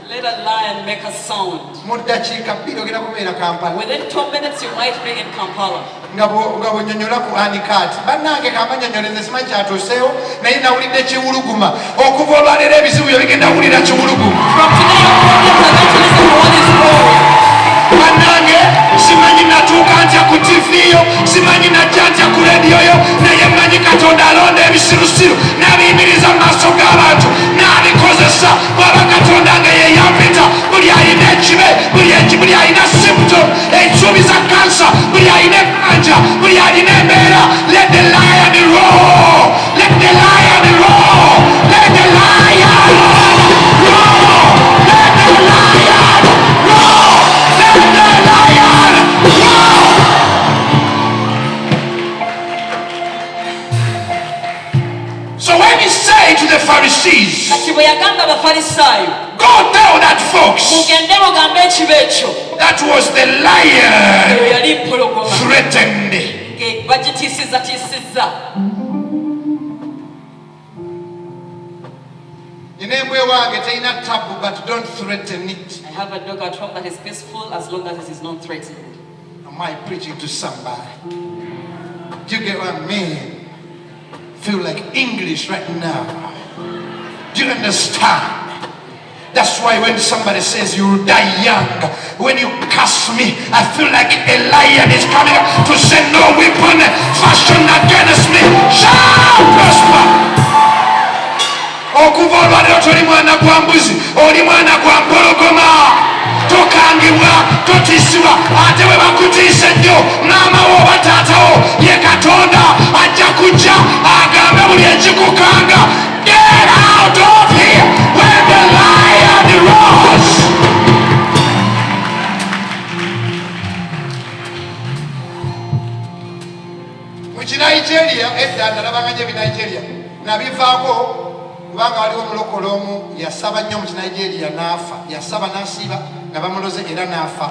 let a lion make a sound mu ddakiika 2 ogenda kubeera Kampala within 2 minutes you might be in Kampala nga bw'onyonyola ku anikaati bannange kamanyonyoleze simanyi kyatuuseewo naye nawulidde kiwuluguma okuva olwaleero ebizibu byo bigenda wulira kiwuluguma from today your problems are going to listen to what is wrong bannange simanyi natuuka ntya ku tiviyo simanyi najja ntya ku rediyoyo naye manyi katonda alonda ebisirusiru n'abiyimiriza mu maaso g'abantu n'abikozesa bw'aba katonda nga ye yampita buli alina ekibe buli alina symptom ensuubi za kansa buli alina ebbanja buli alina embeera let the lion roar let the lion roar let the lion roar let the lion roar let the lion roar. So when he said to the Pharisees, kati bwe yagamba abafalisaayo go tell that folks mugende mugambe ekiba ekyo that was the lion eyo yali mpologoma threatened. bagitiisizatiisizza Nina embwa ewange terina tabu but don't threaten it. I have a dog at home that is peaceful as long as it is not threatened. Am I preaching to somebody? Do you get what I mean? Feel like English right now. Do you understand? That's why when somebody says you'll die young, when you curse me, I feel like a lion is coming to say no weapon fashioned against me shall prosper. Okuva olwaliro toli mwana gwa mbuzi, oli mwana gwa mpologoma. Tokangibwa, totisibwa, ate bwe bakutiisa nnyo maama wo oba taata wo ye Katonda ajja kujja agambe buli ekikukanga. Get out of here where the lion roars. Mu Kinigeria edda nalabanga ebinigeria nabivaako kubanga waliwo omulokole omu yasaba nnyo mu Kinigeria n'afa, yasaba n'asiiba nga bamuloze era n'afa.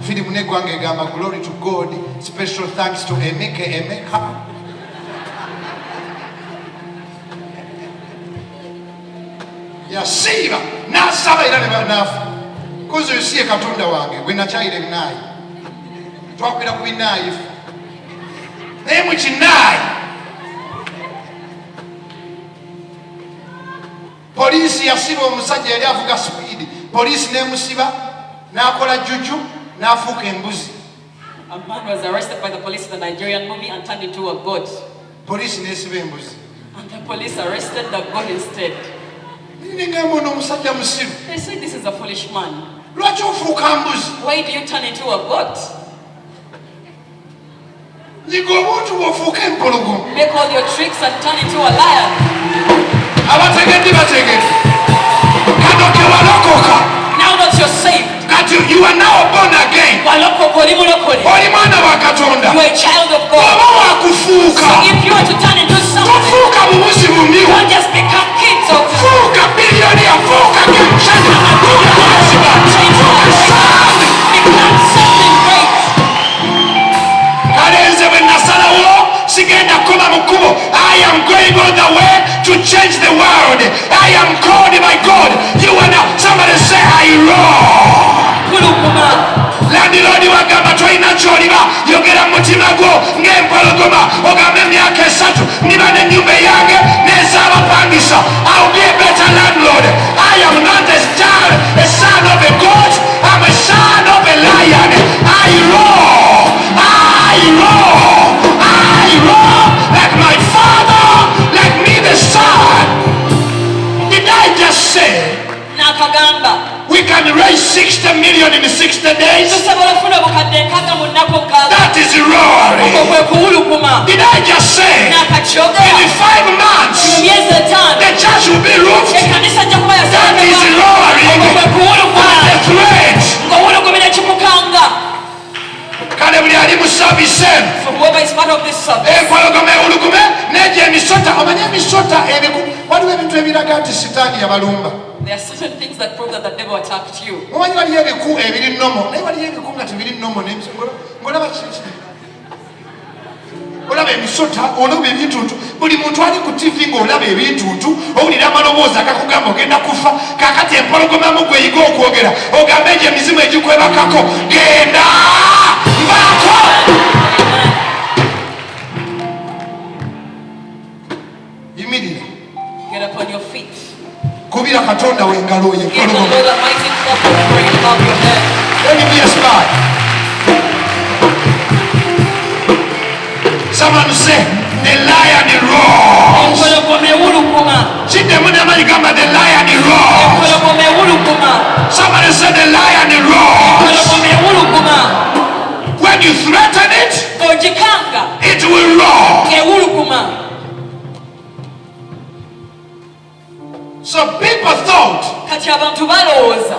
Firimu n'eggwanga egamba glory to God, special thanks to Emeka. Yasiiba n'asaba era n'afa. Kuzi yusiye Katonda wange bwe nakyayira ebinaayi, twakwira ku binaayi naye mu kinaayi poliisi yasiba omusajja yali avuga speed, poliisi n'emusiba n'akola jjuju n'afuuka embuzi. A man was arrested by the police in the Nigerian movie and turned into a goat. Poliisi n'esiba embuzi. And the police arrested the goat instead. Ningamba ono omusajja musiru. They say this is a foolish man. Lwaki ofuuka mbuzi? Why do you turn into a goat? Nyiga obuntu bw'ofuuka empologoma. Make all your tricks and turn into a lion. Abategedde bategedde. Kano ke walokoka. Now that you're saved, Kati you are now born again. walokoka oli mulokole. Oli mwana wa Katonda. You are a child of God. Oba wakufuuka. So if you want to turn into something, Tofuuka bubuzi bumyu. don't just become kids of Fuuka biliyoniya, fuuka genshana, fuuka president, fuuka saami. become something great. Kale nze bwe nasalawo sigenda kukola mu kkubo. I am going on the way to change the world. I am called by God. You wanna somebody say I roar. Kulukuma. Landiroodi wagamba tolina ky'oliba, yogera mu mutima gwo ng'empologoma, ogambe emyaka 3 niba n'ennyumba eyange n'ez'abapangisa. I'll be a better landlord. I am not a son of a goat. I'm a son of a lion. I roar. I roar. I roar like my father, like me the son. Did I just say Nakagamba. we can raise 60 million in 60 days? Tusobola kufuna obukadde 6 mu nnaku 6. That is roaring. Okwo kwe kuwulukuma. Did I just say Nakakyogera. in 5 Mu months myezi 5. the church will be roofed? Ekkanisa ajja kuba That is yaserekebwa. roaring. Okwo kwe kuwulukuma. The threat. Ng'owulugumira ekikukanga. Kale buli ali mu service eno So whoever is part of this service, empologoma ewulugume n'egyo emisota. Omanye emisota waliwo ebintu ebiraga nti sitaani yabalumba. there are certain things that prove that the devil attacked you. Omanyi waliyo ebiku ebiri nomo naye waliyo ebiku nga tebiri nomo ng'olaba olaba emisota, olaba ebintuntu. Buli muntu ali ku TV ng'olaba ebintuntu, owulira amaloboozi agakugamba ogenda kufa. Kaakati empologoma mu gwe yiga okwogera ogambe egyo emizimu egikwebakako genda mbaako. Yimirira Get up on your feet. kubira Katonda w'engalo ye Give the empologoma. Lord a mighty clap of praise above your head. Let me be a spy. Someone say, the lion roars. Empologoma ewulukuma. Kiddemu n'amanyi gamba the lion roars. Empologoma ewulukuma. Somebody say the lion roars. Empologoma ewulukuma. When you threaten it, Ogikanga. it will roar. Ewulukuma. So people thought Kati abantu balowooza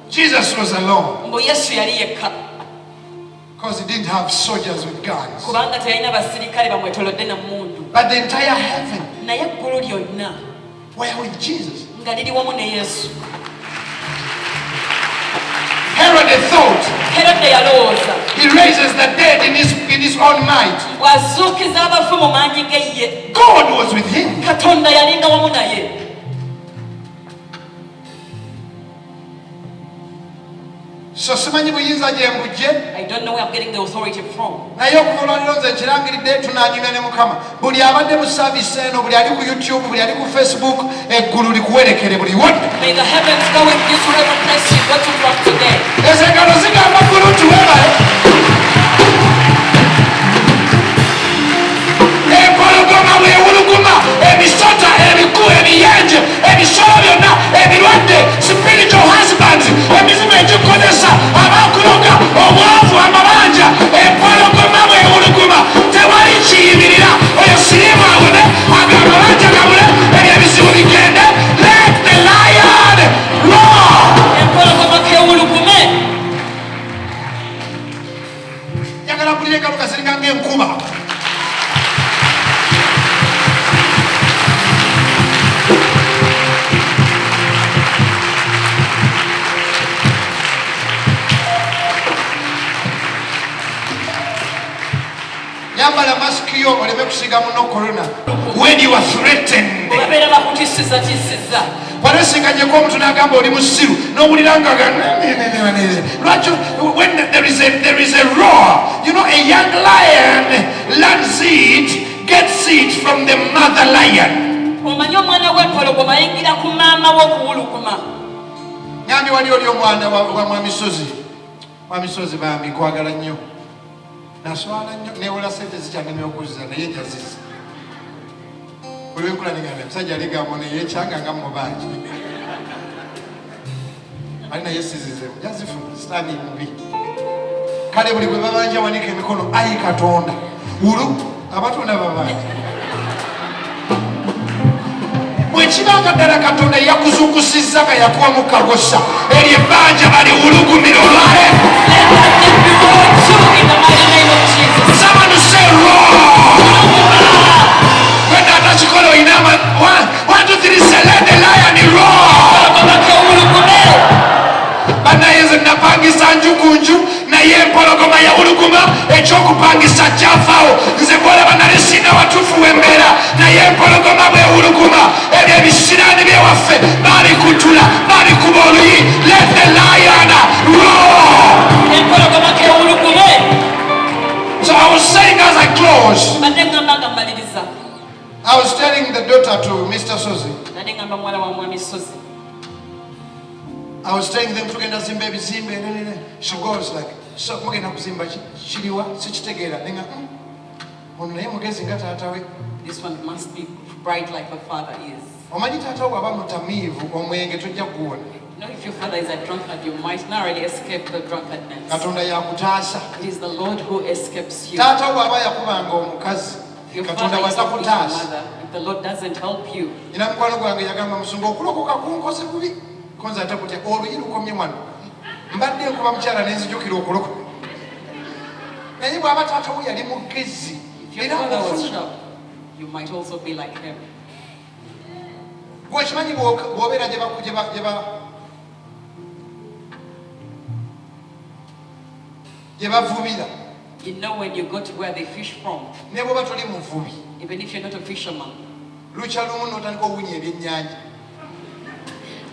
Jesus was alone mbu Yesu yali yekka because he didn't have soldiers with guns. kubanga teyalina basirikale bamwetolodde nammundu. But the entire heaven Naye eggulu lyonna were with Jesus. nga liri wamu ne Yesu. Herod thought Herode yalowooza he raises the dead in his own might. bw'azuukiza abafu mu maanyi ge ye. God was with him. Katonda yalinga wamu naye. so simanyi buyinza gye mbujje I don't know where I'm getting the authority from. naye okuva olwaliro nze kirangiridde tunaanyumya ne mukama buli abadde mu saavisi eno buli ali ku youtube buli ali ku facebook eggulu likuwerekere buli wonna May the heavens go with you to every place you go to from today. ezo engalo zigamba ggulu tuwebale empologoma bwewuluguma emisota ebiku ebiyenje ebisolo byonna ebirwadde spiritual husbands emizimu egikozesa abakuloga obwavu amabanja empologoma bwewuluguma tewali kiyimirira oyo sirimu awone ago amabanja gabule ebyo ebizibu bigende let the lion roar Empologoma kewulugume. njagala mpulira engalo kaziringa ng'enkuba yambala masiki yo oleme kusiga muno corona when you are threatened Babeera bakutisiza. walesinganyeko omuntu n'agamba oli musiru n'owulira nga lwaki when there is a roar you know a young lion learns it gets it from the mother lion Omanyi omwana w'empologoma ayingira ku maama w'okuwuluguma. nyambi wali oli omwana wa mwamisozi bambi kwagala nnyo naswala nnyo newola sente zikyannemye okuzza naye njaziza buli wenkula negamba musajja aligamba neyekyanganga mubangi ali naye sizizemu jazifuna sitani mubi kale buli bwe babanja wanika emikono ayi katonda ulu abatonda babanja bwekibanga ddala katonda yakuzungusizza nga yakuwamu kagosa eryo ebbanja baliwulugumira olwale someone to say roar when atakikola oyina 1 2 3 say let the lion roar banaye nze napangisa njukunju naye empologoma yawuluguma ekyokupangisa kyafaawo nze gwolaba nali sina watuufu wembeera naye empologoma bwewuluguma ebyo ebisiraani byewaffe babikutula babikuba oluyi let the lion roar Empologoma kewulugume. so I was saying as I close Badde ngamba nga mmaliriza. I was telling the daughter to Mr. Sozi Badde ngamba muwala wa mwami Sozi. I was telling them tugenda zimba ebizimbe she goes like so mugenda kuzimba kiriwa sikitegeera nenga ono naye mugezi nga taatawe This one must be bright like her father is. omanyi taata wo bw'aba mutamiivu omwenge tojja kuwona You know, if your father is a drunkard, you might narrowly escape the drunkardness. katonda yakutaasa It is the Lord who escapes you. taata wo bw'aba yakubanga omukazi If your katonda father is not with your watakutaasa mother, if the Lord doesn't help you, ina mukwano gwange yagamba musunga okulokoka kunkoze bubi konza ate kutya oluyi lukomye wano mbadde nkuba mukyala nenzijukira okulokoka naye bw'aba taata wo yali mugezi if your era father was ofuna sharp, you might also be like him. gwe kimanyi bw'obeera gye bavubira You know when you go to where they fish from, ne bw'oba toli muvubi even if you're not a fisherman, lukya lumu n'otandika owunya ebyennyanja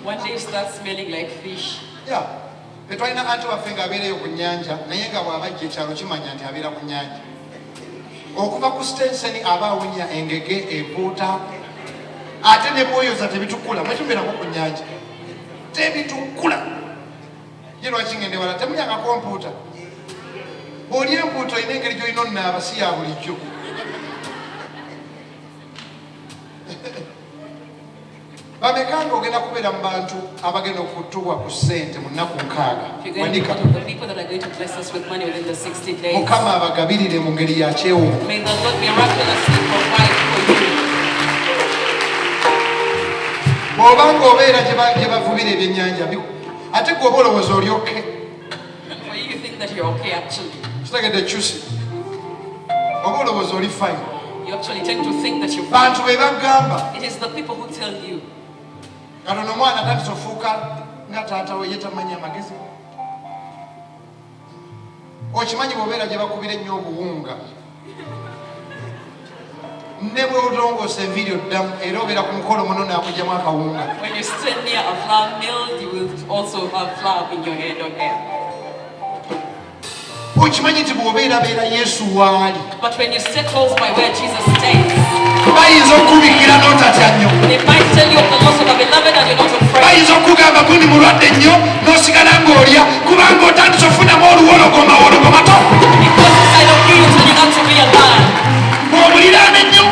one day you start smelling like fish. ya tetwalina anti waffe ng'abeereyo ku nnyanja naye nga bw'abajja ekyalo kimanya nti abeera ku nnyanja okuva ku stenseni aba awunya engege empuuta ate ne bwoyoza tebitukula mwetubeerako ku nnyanja tebitukula ye lwaki ngende wala temulyangako mpuuta bw'oli empuuta olina engeri gy'olina onnaaba si ya bulijjo bameka ng'ogenda kubeera mu bantu abagenda okutubwa ku ssente mu nnaku 6 If you're going to be wanika part of the people that are going to bless us with money within the 60 days, mukama abagabirire mu ngeri ya kyewumu may the Lord miraculously provide for you. bw'obanga obeera gye bavubira ebyennyanja ate gwe oba olowooza olyokke For you, you think that you're okay actually. kitegedde kyusi oba olowooza oli fine You actually tend to think that you're bantu fine. be bagamba It is the people who tell you. katono omwana tatisa ofuuka nga taata we ye tamanyi amagezi okimanyi bw'obeera gye bakubira ennyo obuwunga ne bwe olongoosa enviiri oddamu era obeera ku mukolo muno naakugyamu akawunga When you stand near a flour mill, you will also have flour in your head or hair. okimanyi nti bw'obeerabeera yesu waali But when you stay close by where Jesus stays, bayinza okubikira n'otatya nnyo they might tell you of the loss of a beloved and you're not afraid. bayinza okugamba gundi mulwadde nnyo n'osigala ng'olya kubanga otandise ofunamu oluwologoma to Because inside of you, you turn out to be alive. bw'omuliraana ennyo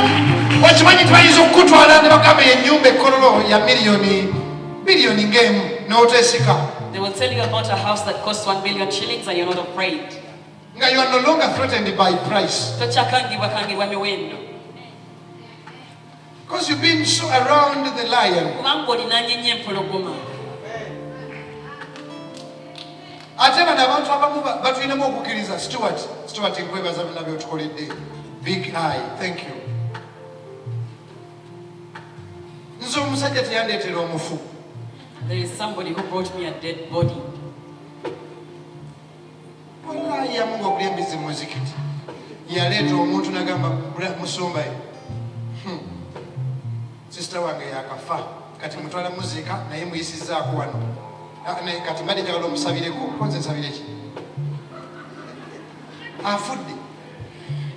okimanyi nti bayinza okukutwala ne bagamba ennyumba ekkololo ya miliyoni ng'emu n'oteesika They will tell you about a house that costs 1 billion shillings and you're not afraid. nga you are no longer threatened by price Tokyakangibwakangibwa miwendo. because you've been so around the lion. Kubanga olinaanye nnyo empologoma. ate bano abantu abamu batulinamu okukkiriza Stuart nkwebaza byonna byotukoledde big eye thank you nze omusajja teyandeetera omufu There is somebody who brought me a dead body. wallahi yamu ng'okulya embizi mu muzikiti yaleeta omuntu nagamba musumbaye sisita wange yakafa kati mutwala muziika naye muyisizzaako wano kati mbadde njagala omusabireko konze nsabire ki afudde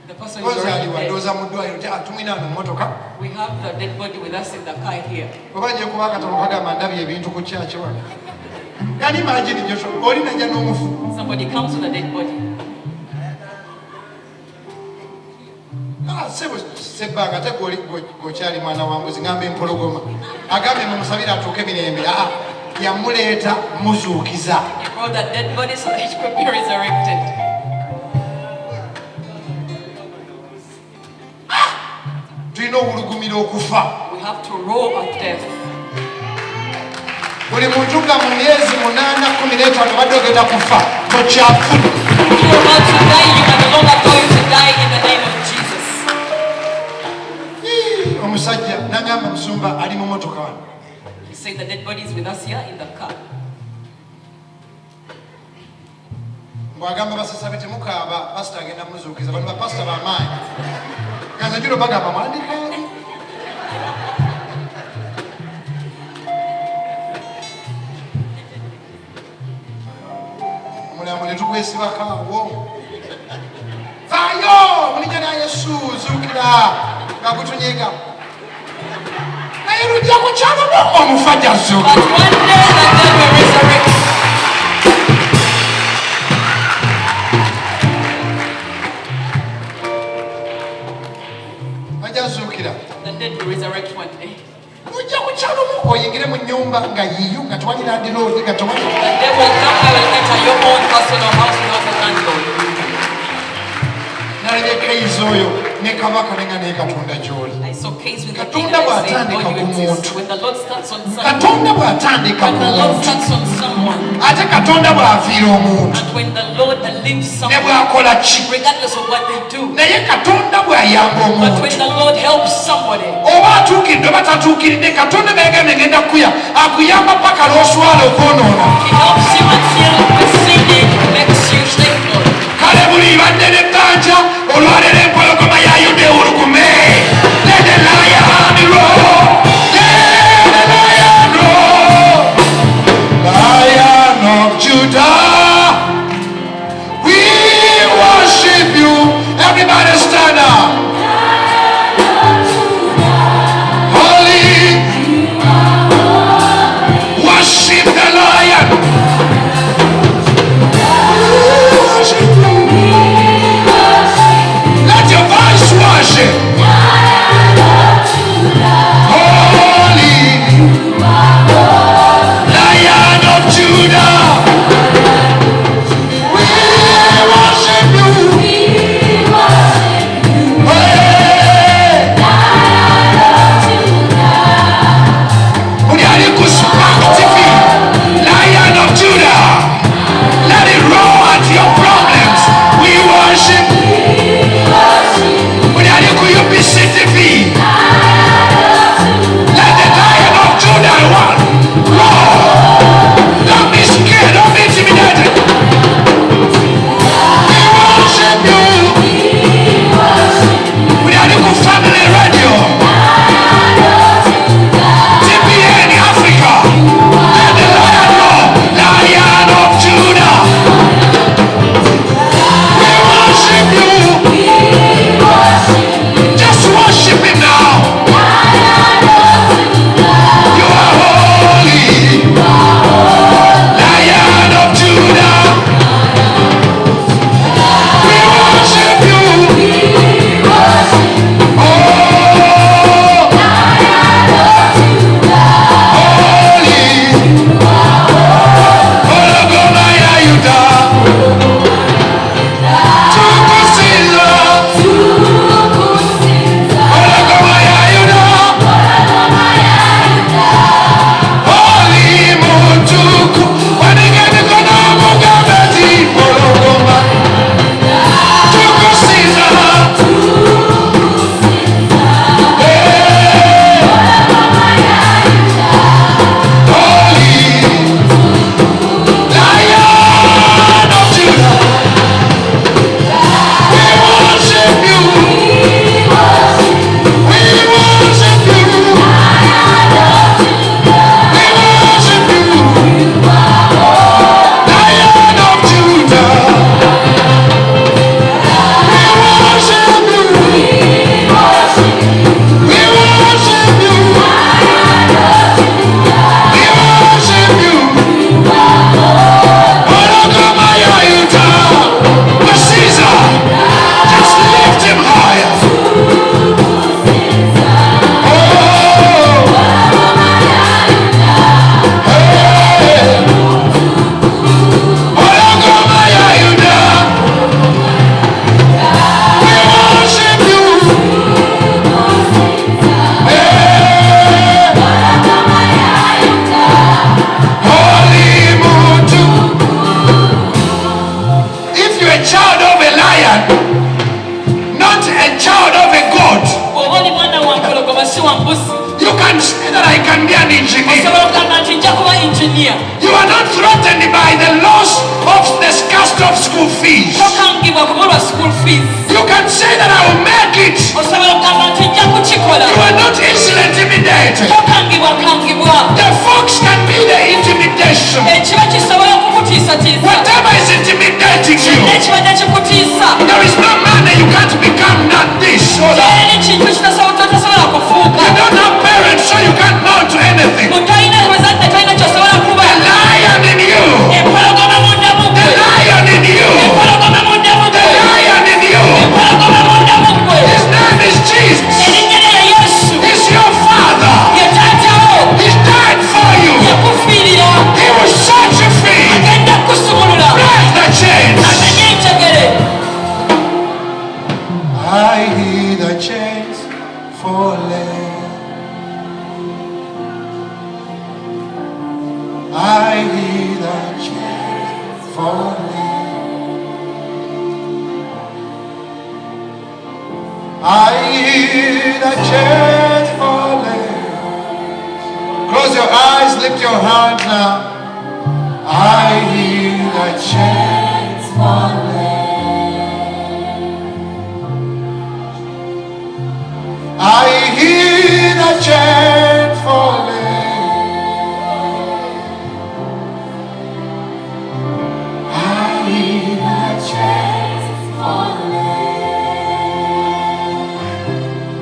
The person is konze already aliwa dead. ndooza mu ddwaliro tumwina wano mmotoka We have the dead body with us in the car here. oba nje kuba akatono kagamba ndabye ebintu ku kyaki wano yani imagine Joshua oli najja n'omufu Somebody comes with a dead body. sebbanga ate gwokyali mwana wa mbuzi ngamba empologoma agambye mumusabire atuuke mirembe yamuleeta muzuukiza You brought that dead body so that it could be resurrected. tulina obulugumira okufa We have to roar at death. buli muntu nga mu myezi 8-15 badde ogenda kufa tokyafudde If you're about to die, you are no longer going to die in the name of Jesus. omusajja nagamba musumba ali mu motoka wano He said the dead body is with us here in the car. mbwagamba basasabe temukaaba pasita agenda muzuukiza bano bapasita bamaanyi ganza jiro bagamba mwandikaani omulambo ne tugwesibakaawo vaayo mulinnya na yesu zuukira nga gutunyiga naye lujja kukyalamu omufajja But zuukira one day the dead will resurrect. ajja zuukira The dead will resurrect one day. lujja kukyalamu oyingire mu nnyumba nga yiyo nga tewalina ndiroodi nga tewali The day will come and will enter your own personal house without a landlord. nalabye keyizi oyo ne kabaka nenga naye katonda gy'oli I saw case with the king Katonda and I said, bw'atandika God, you ku exist. muntu. When the Lord starts on someone, katonda bw'atandika when ku the Lord muntu starts on someone, ate katonda bw'afiira omuntu and when the Lord leaves ne someone, bw'akola ki regardless of what they do, naye katonda bw'ayamba but when omuntu the Lord helps somebody, oba atuukiridde oba tatuukiridde katonda nayegambe ngenda kuya akuyamba paka lw'oswala okwonoona He helps you until the sinning makes you shameful. kale buli badde n'ebbanja olwalero empologoma yayo neewulugume Let the lion roar. Let the lion roar. Lion of Judah, we worship you. Everybody stand up. Holy, worship the lion. engineer. osobola okugamba nti nja kuba engineer. You are not threatened by the loss of the cost of school fees. Tokangibwa kubulwa school fees. You can say that I will make it. Osobola okugamba nti nja kukikola. You are not easily intimidated. Tokangibwa. The fox can be the intimidation. Ekiba kisobola okukutiisatiisa. Whatever is intimidating you, Ekibadde kikutiisa. there is no money you can't become not this or that. Teri kintu kitasobola kufuuka. You don't have parents, so you can't mount to anything. Tolina bazadde, tolina kyosobola kuba. The lion in you, Empologoma munda the mugwe. lion in you, Empologoma munda the mugwe. lion in you. Empologoma munda mugwe. His name is Jesus. Erinnya lye Yesu. He's your father. Ye taatawo. He died for you. Yakufiirira. He will set you free. Agenda kusumulula. Break the chains. Amenye enjegere. I hear the chains falling. I hear the chains falling. I hear the chains falling. Close your eyes, lift your hands now. I hear the chains falling.